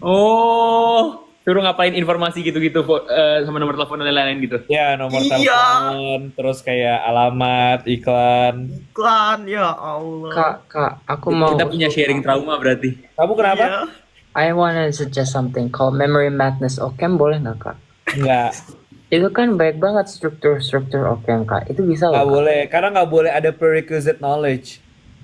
Oh, suruh ngapain informasi gitu-gitu sama nomor telepon dan lain-lain gitu. Ya, nomor Iya. telepon, terus kayak alamat, iklan. iklan ya Allah. Kak, aku mau. Kita punya sharing trauma berarti. Kamu kenapa? Iya. I wanna suggest something called Memory Madness Occam, boleh nggak kak? Enggak. Itu kan baik banget struktur Occam kak. Itu bisa Nggak loh. Kak. boleh, karena nggak boleh ada prerequisite knowledge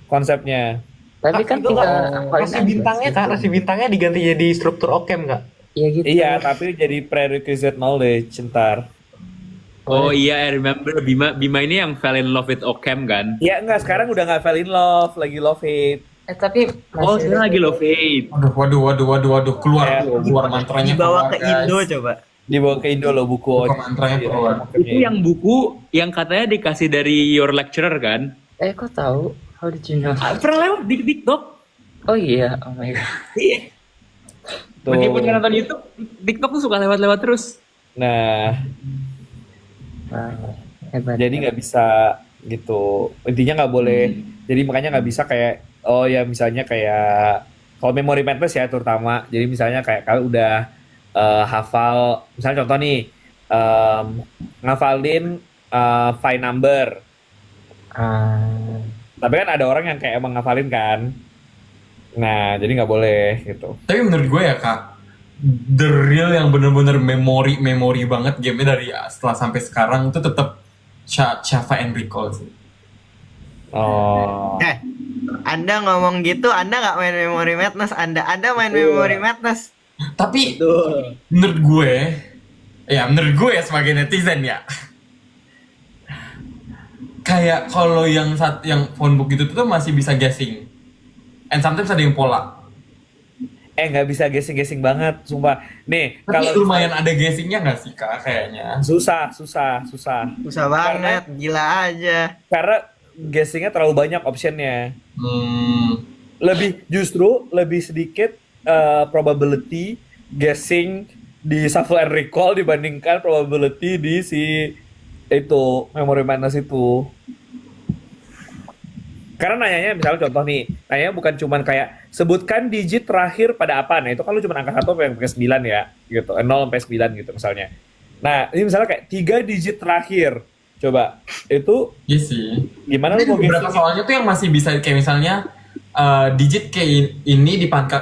konsepnya. Tapi kan itu kita rasi bintangnya diganti jadi struktur Occam nggak? Iya gitu. Iya, tapi jadi prerequisite knowledge ntar. Oh iya, I remember Bima ini yang fell in love with Occam kan? Ya enggak, sekarang udah nggak fall in love, lagi love hate. Tapi Oh, sekarang lagi love hate. Waduh, keluar mantranya Dibawa keluar, ke guys. Indo coba. Dibawa ke Indo loh buku. Buku mantranya keluar. Itu yang buku yang katanya dikasih dari your lecturer kan? kok tahu? How did you know? Pernah lewat di TikTok. Oh iya, oh my god. Iya. Tuh. Meskipun nggak nonton YouTube, TikTok tuh suka lewat-lewat terus. Nah, Wow, hebat. jadi nggak bisa gitu. Intinya nggak boleh. Jadi makanya nggak bisa kayak oh ya misalnya kayak kalau Memory Madness ya terutama. Jadi misalnya kayak kalau udah hafal, misalnya contoh nih ngafalin file number. Tapi kan ada orang yang kayak emang ngafalin kan. Nah, jadi nggak boleh gitu. Tapi menurut gue ya kak, the real yang bener-bener memori banget gamenya dari setelah sampai sekarang itu tetap Shava and Recall sih. Oh. Anda ngomong gitu, Anda nggak main Memory Madness, Anda main Memory Madness. Tapi menurut gue ya sebagai netizen ya, kayak kalau yang phonebook gitu tuh masih bisa guessing, and sometimes ada yang pola. Nggak bisa guessing banget, sumpah. Nih, Tapi kalau lumayan ada guessingnya nggak sih kak kayaknya? susah. Susah banget, gila aja. Karena guessingnya terlalu banyak optionnya. Justru lebih sedikit probability guessing di shuffle and recall dibandingkan probability di si itu Memory Madness itu. Karena nanyanya misalnya contoh nih, nanyanya bukan cuman kayak sebutkan digit terakhir pada apa. Nah, itu kan lu cuma angka 1 sampai 9 ya, gitu. 0 sampai 9 gitu misalnya. Nah, ini misalnya kayak 3 digit terakhir. Coba, itu Iya sih. gimana lu mau Beberapa guessing? soalnya tuh yang masih bisa kayak misalnya digit kayak ini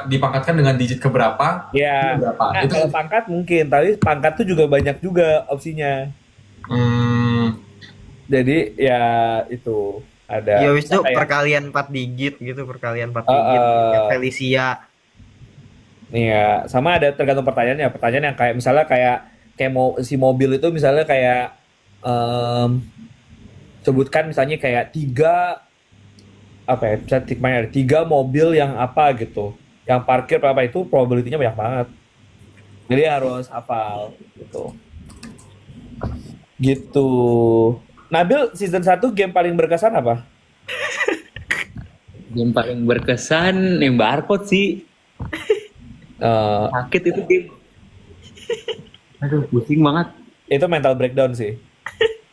dipangkatkan dengan digit keberapa? Ya, Berapa? nah, Itu kalau pangkat mungkin, tapi pangkat tuh juga banyak juga opsinya. Jadi ya itu ada Ya wis tuh kayak perkalian 4 digit gitu, perkalian 4 digit. Kayak Felicia. iya, sama ada tergantung pertanyaannya. Pertanyaan yang kayak misalnya kayak mau si mobil itu misalnya kayak sebutkan misalnya kayak tiga apa ya, bisa ada tiga mobil yang apa gitu, yang parkir berapa, itu probability-nya banyak banget. Jadi harus hafal gitu. Gitu. Nabil, season 1 game paling berkesan apa? Game paling berkesan yang barcode sih. Eh, Sakit itu game. Aduh, pusing banget. itu mental breakdown sih.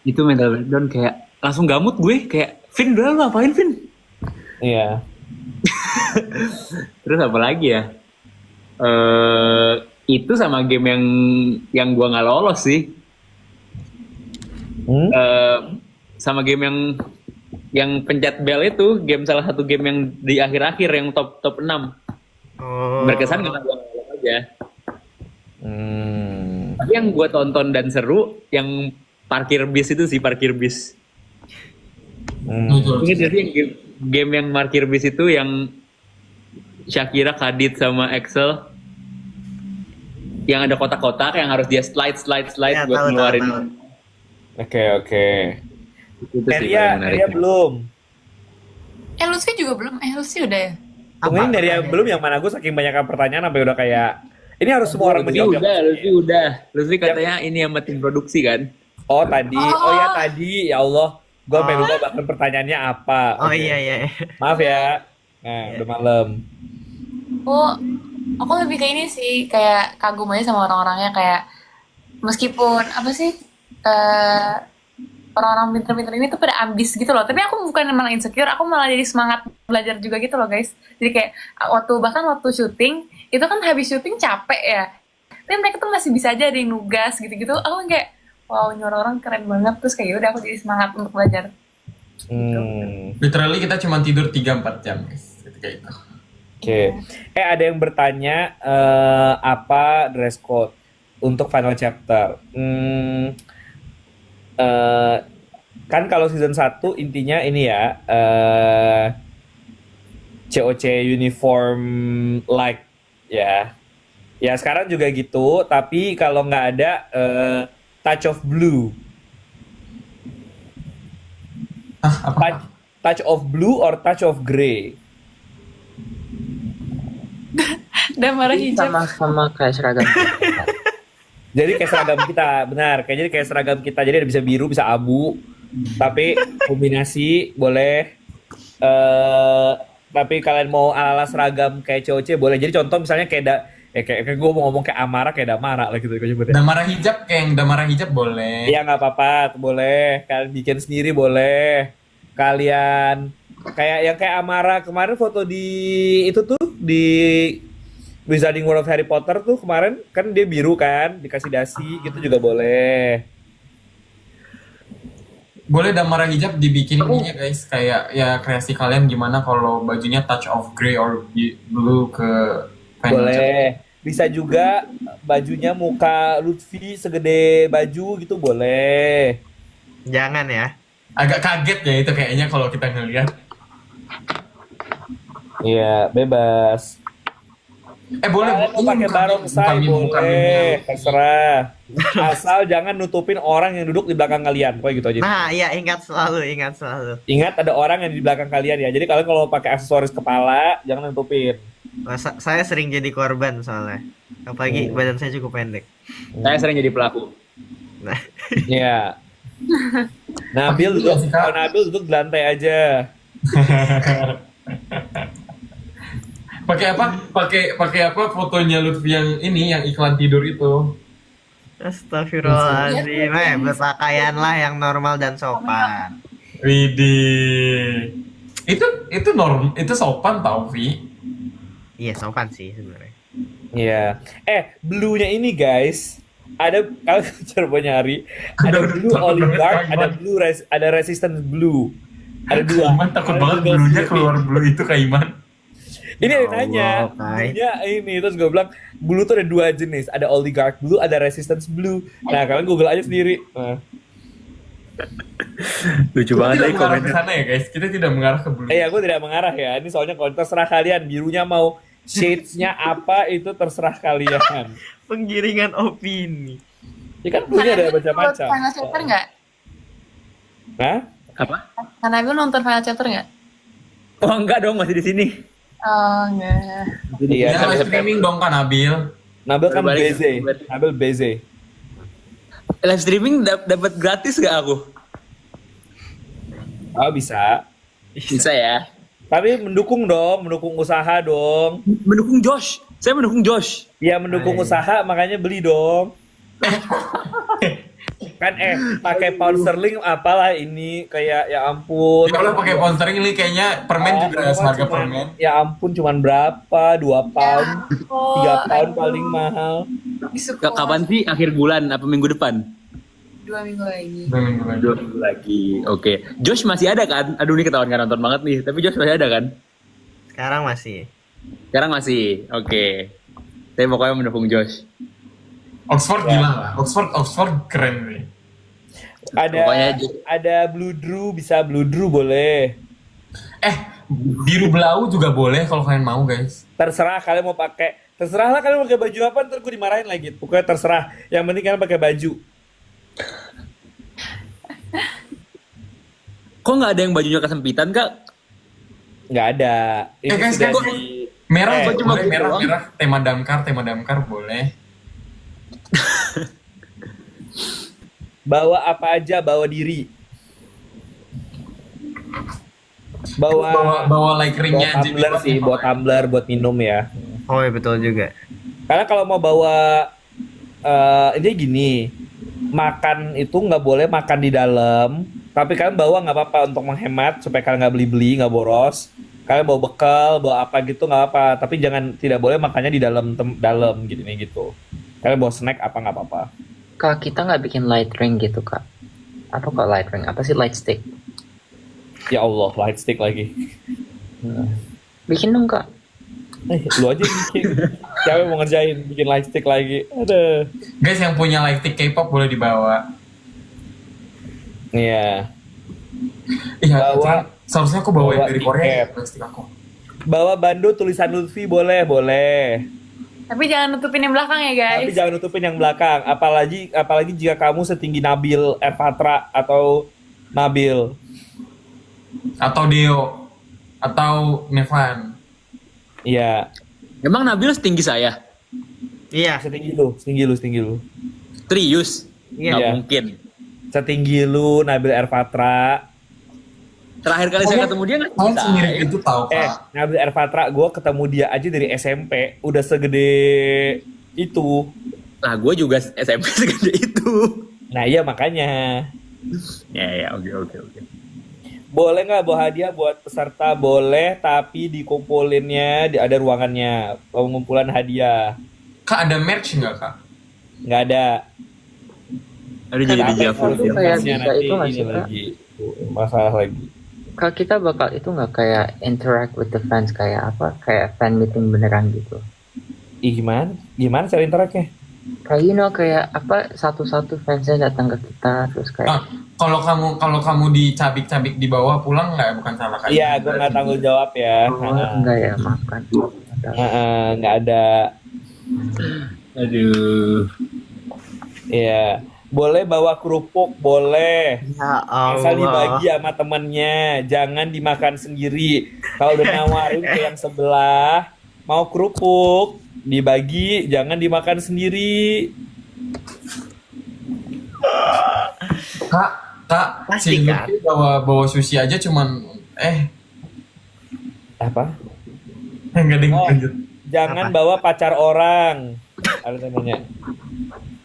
Itu mental breakdown kayak langsung gamut gue kayak Vin udah lu ngapain Vin? Iya. Terus apa lagi ya? Itu sama game yang gua nggak lolos sih. Sama game yang pencet bel itu, game salah satu game yang di akhir-akhir yang top 6. Oh. Berkesan karena gua nggak lolos aja. Hmm. Tapi yang gua tonton dan seru yang parkir bis itu sih, parkir bis. Betul. Ingat gak sih yang game yang parkir bis itu yang Shakira, Khadid sama Excel yang ada kotak-kotak yang harus dia slide Ya, buat tahu, ngeluarin tahu. Oke. itu sih paling Neria menarik. belum. Lutfi juga belum. Lutfi udah ya? Tungguin Neria pertanyaannya? belum, yang mana gue saking banyak pertanyaan sampai udah kayak ini harus semua orang menjawab. Lutfi katanya ini sama tim produksi kan. Oh tadi, oh ya tadi, ya Allah, gue sampai lupa bahkan pertanyaannya apa. Oh Oke. iya iya. Maaf ya. Nah, udah malam. Oh, aku lebih ke ini sih, kayak kagum aja sama orang-orangnya, kayak meskipun apa sih, orang-orang pinter-pinter ini tuh pada ambis gitu loh. Tapi aku bukan malah insecure, aku malah jadi semangat belajar juga gitu loh guys. Jadi kayak bahkan waktu syuting itu kan habis syuting capek ya, tapi mereka tuh masih bisa aja ada yang nugas gitu-gitu. Aku kayak wow, ini orang-orang keren banget. Terus kayak udah aku jadi semangat untuk belajar. Literally kita cuma tidur 3-4 jam guys. Ketika itu. Oke. Ada yang bertanya apa dress code untuk final chapter? Kan kalau season 1 intinya ini ya, COC uniform like ya. Ya sekarang juga gitu, tapi kalau nggak ada touch of blue. Touch of blue or touch of grey? Dan marah hijab. Sama-sama kayak seragam. Jadi kayak seragam kita, benar. Jadi kayak seragam kita. Jadi ada bisa biru, bisa abu. Tapi kombinasi boleh. Tapi kalian mau ala-ala seragam kayak COC boleh. Jadi contoh misalnya kayak gue mau ngomong kayak Amara, kayak Damara lah gitu. Damara hijab, kayak yang Damara hijab boleh. Iya nggak apa-apa, boleh. Kalian bikin sendiri boleh. Kalian kayak Amara kemarin foto di itu tuh di Wizarding World of Harry Potter tuh kemarin kan dia biru kan, dikasih dasi gitu juga boleh. Boleh Damara hijab dibikin ininya guys, kayak ya kreasi kalian gimana kalau bajunya touch of grey or blue ke final chapter. Boleh. Bisa juga bajunya muka Lutfi segede baju gitu boleh. Jangan ya. Agak kaget ya itu kayaknya kalau kita ngeliat. Iya, bebas. Boleh Kalian mau pakai barongsai boleh, terserah. Asal jangan nutupin orang yang duduk di belakang kalian, pokoknya gitu aja. Nah, ya ingat selalu. Ingat ada orang yang di belakang kalian ya. Jadi kalian kalau pakai aksesoris kepala jangan nutupin. Saya sering jadi korban soalnya. Apalagi badan saya cukup pendek. Saya sering jadi pelaku. Nah, Iya. Nabil duduk, kalau Nabil duduk di lantai aja. Pakai apa? Pakai apa fotonya Lutfi yang ini yang iklan tidur itu. astagfirullahaladzim. Berpakaianlah yang normal dan sopan. Widih. Itu itu sopan tau Vi. Iya, sopan sih sebenarnya. Iya. Blue-nya ini guys, ada kalau coba nyari, ada Udah, blue takut oligarch, banget, ada Kaiman. blue ada resistance blue. Ada dua. Kaiman takut Kalian banget Google bluenya sendiri. keluar blue itu Kaiman. Ini Ya ada yang nanya, Allah, Kai. bluenya ini terus gue bilang blue tuh ada dua jenis, ada oligarch blue, ada resistance blue. Nah kalian Google aja sendiri. Nah. Lucu Kita banget tidak deh mengarah ke komennya. sana ya guys. Kita tidak mengarah ke blue. Aku tidak mengarah ya. Ini soalnya kalau terserah kalian, birunya mau shades-nya apa itu terserah kalian. Penggiringan opini. Ya kan bluenya ada macam-macam. Final Chapter nggak? Hah? Apa? Kak Nabil nonton Final Chapter nggak? Oh enggak dong, masih di sini. Oh, enggak. Iya, Ya, live streaming dong kan Nabil. Nabil kan Berbalik. BZ. Nabil BZ. Live streaming dapat gratis gak aku? Oh bisa. Bisa ya. Tapi mendukung dong, mendukung usaha dong. Mendukung Josh. Saya mendukung Josh. Ya mendukung usaha makanya beli dong. Kan pakai pound sterling apalah ini kayak ya ampun. Ya udah pakai pound sterling ini kayaknya permen juga seharga permen. Ya ampun cuman berapa? 2 pound, 3 pound paling mahal. Kapan sih akhir bulan apa minggu depan? 2 minggu lagi. 2 minggu lagi. 2 minggu lagi. Oke. Josh masih ada kan? Aduh ini ketahuan gak nonton banget nih. Tapi Josh masih ada kan? Sekarang masih. Sekarang masih. Oke. Saya pokoknya mendukung Josh. Oxford gila lah. Oxford keren nih. Pokoknya Ada Blue Drew, bisa Blue Drew boleh. Biru belau juga boleh kalau kalian mau guys. Terserah kalian mau pakai. Terserahlah kalian mau pakai baju apa, ntar gue dimarahin lagi. Pokoknya terserah. Yang penting kalian pakai baju. kok nggak ada yang bajunya kesempitan kak? Nggak ada. Ini Guys, sudah kan merah Eh, cuma cuma merah doang. merah tema damkar boleh. bawa apa aja, bawa diri. Bawa like ringnya aja. tumbler sih, buat tumbler, buat minum ya. Oh iya betul juga. Karena kalau mau bawa ini gini, makan itu nggak boleh makan di dalam, tapi kalian bawa nggak apa-apa untuk menghemat supaya kalian nggak beli-beli, nggak boros. Kalian bawa bekal, bawa apa gitu nggak apa, tapi tidak boleh makannya di dalam gitu. Kalian bawa snack apa nggak apa-apa. Kak, kita nggak bikin light ring gitu, Kak. Apa kok light ring? Apa sih light stick? Ya Allah, light stick lagi. Bikin dong, Kak. Lu aja bikin. Siapa yang mau ngerjain bikin light stick lagi? Aduh. Guys yang punya like stick K-pop boleh dibawa. Iya. Iya, Bawa- seharusnya aku bawa yang bawa dari Korea ya, tiket. plastik aku. Bawa bando tulisan Lutfi boleh. Tapi jangan nutupin yang belakang ya Tapi guys. jangan nutupin yang belakang. Apalagi jika kamu setinggi Nabil Erpatra atau Nabil. Atau Deo atau Nevan. Iya. Emang Nabil setinggi saya? Iya. Setinggi lu. Serius? Iya. Nggak Iya. mungkin. Setinggi lu Nabil Erpatra. Terakhir kali saya ketemu dia nggak Kalian bisa. semirip itu tahu Kak. Nabil Erpatra, gue ketemu dia aja dari SMP, udah segede itu. Nah, gue juga SMP segede itu. Nah iya makanya. Ya, oke. Boleh nggak bawa hadiah buat peserta? Boleh, tapi dikumpulinnya ada ruangannya. Pengumpulan hadiah. Kak ada merch nggak Kak? Nggak ada. Aduh jadi Tapi dijawab. Itu kayak harusnya bisa nanti itu nggak ini sih, Kak? lagi. Masalah lagi. Kak, kita bakal itu nggak kayak interact with the fans kayak apa? Kayak fan meeting beneran gitu. Ih, gimana cara interaknya? Kayak kayak apa satu-satu fansnya datang ke kita terus kayak Ah, kalau kamu dicabik-cabik di bawah pulang nggak bukan salah kalian. Iya, gue nggak tanggung jawab ya. enggak ya makan. Nggak ada. Aduh. Iya. Boleh bawa kerupuk, boleh. Ya Asal Allah. dibagi sama temennya, jangan dimakan sendiri. Kalau udah nawarin ke yang sebelah, mau kerupuk, dibagi, jangan dimakan sendiri. Kak, Pasti, si Kak. Lutfi bawa sushi aja cuman Apa? nggak ada yang Oh. lanjut. Jangan Apa? bawa pacar orang. Ada namanya.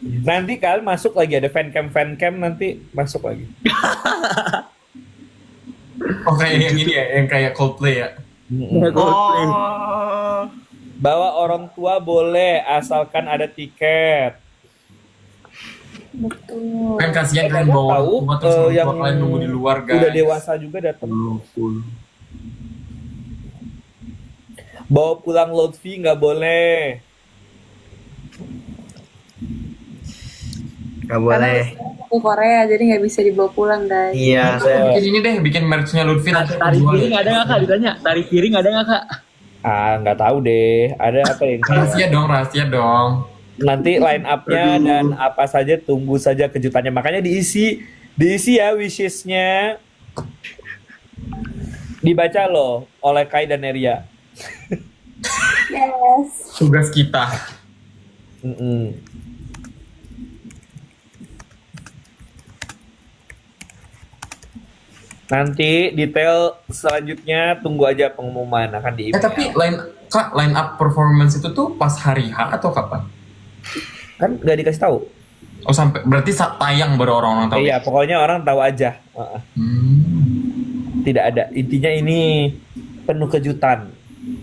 Nanti kalian masuk lagi, ada fancam nanti masuk lagi. Oh kayak yang ini ya, yang kayak Coldplay ya. Oh, Bawa orang tua boleh asalkan ada tiket. Betul. Kan kasihan kalian Kalian bawa tahu, rumah terus orang yang tua kalian nunggu di luar guys. Udah dewasa juga datang. Bawa pulang Lutfi nggak boleh. nggak boleh. Ke Korea jadi nggak bisa dibawa pulang guys. Iya. Bikin ini deh, bikin merch-nya Lutfi nanti Tarik jual piring ya. ada nggak kak ditanya? Tarik piring ada nggak kak? Ah, nggak tahu deh. Ada apa yang Rahasia dong. nanti line up-nya dan apa saja tunggu saja kejutannya. Makanya diisi ya wishes-nya. Dibaca loh oleh Kai dan Neria. Yes. Tugas kita. Mm-mm. Nanti detail selanjutnya tunggu aja pengumuman akan di Tapi line up performance itu tuh pas hari H atau kapan? kan nggak dikasih tahu. Oh sampai berarti saat tayang baru orang-orang tahu. Iya, pokoknya orang tahu aja. Tidak ada. Intinya ini penuh kejutan.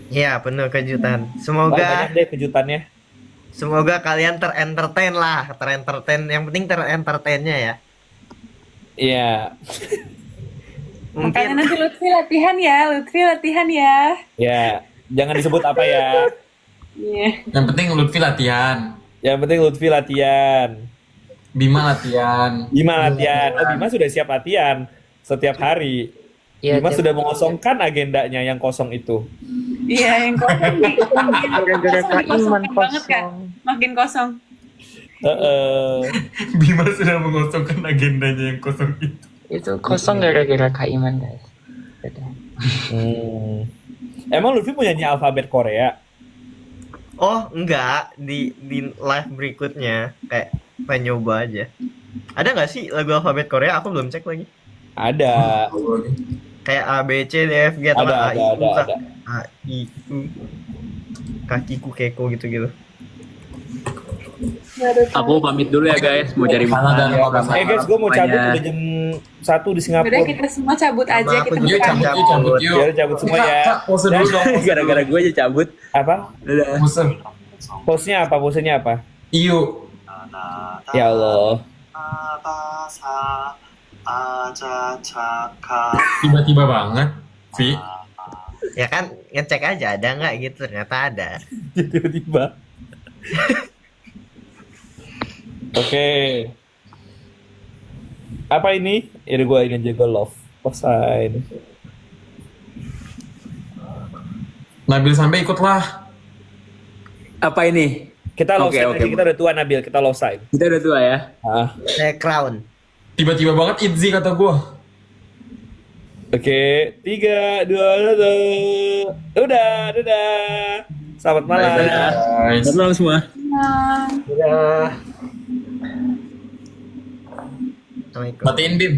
Iya, penuh kejutan. Banyak deh kejutannya. Semoga kalian terentertain lah, terentertain. Yang penting terentertainnya ya. Iya. Makanya Mungkin nanti Lutfi latihan ya. Ya, jangan disebut apa ya. Iya. Yang penting Lutfi latihan, Yang penting Lutfi latihan. Bima latihan. Bima latihan. Oh, Bima sudah siap latihan setiap hari. Iya, Bima tiap- sudah mengosongkan agendanya yang kosong itu. Iya yang kosong. Gara-gara Kak Iman banget kan? kosong. Makin kosong. Bima sudah mengosongkan agendanya yang kosong itu. Itu kosong gara-gara Kak Iman guys. Udah. Emang Lutfi punya nyanyi alfabet Korea? oh enggak di live berikutnya kayak pengen nyoba aja. Ada nggak sih lagu alfabet Korea? Aku belum cek lagi. Ada. Kayak A B C D F G atau A I U Ada. A I U kakiku keko gitu-gitu. Aku pamit dulu ya guys, mau cari Salah dan makan. apa-apa. Guys, gue mau cabut udah jam 1 di Singapura. Udah kita semua cabut aja Sama kita aku Yuk juga. bukan. cabut yuk. Ya udah cabut semua ya. Kak, pose dulu dong. Gara-gara gue aja cabut. Apa? Dadah. Pose. Posenya apa? Posenya apa? Iyu. Ya Allah. Tiba-tiba banget. Vi. Ya kan ngecek aja ada nggak gitu, ternyata ada. Tiba-tiba. Oke. Apa ini? Ini gue ingin jaga love sign. Nabil sampai ikutlah. Apa ini? Kita love Oke, sign oke. aja, kita udah tua Nabil, kita love sign. Kita udah tua ya. Ah. Saya crown. Tiba-tiba banget Itzy kata gua. Oke, 3, 2, 1. Udah, dadah. Selamat malam. Guys. Selamat malam semua. Dadah. Assalamualaikum. Matiin Bim.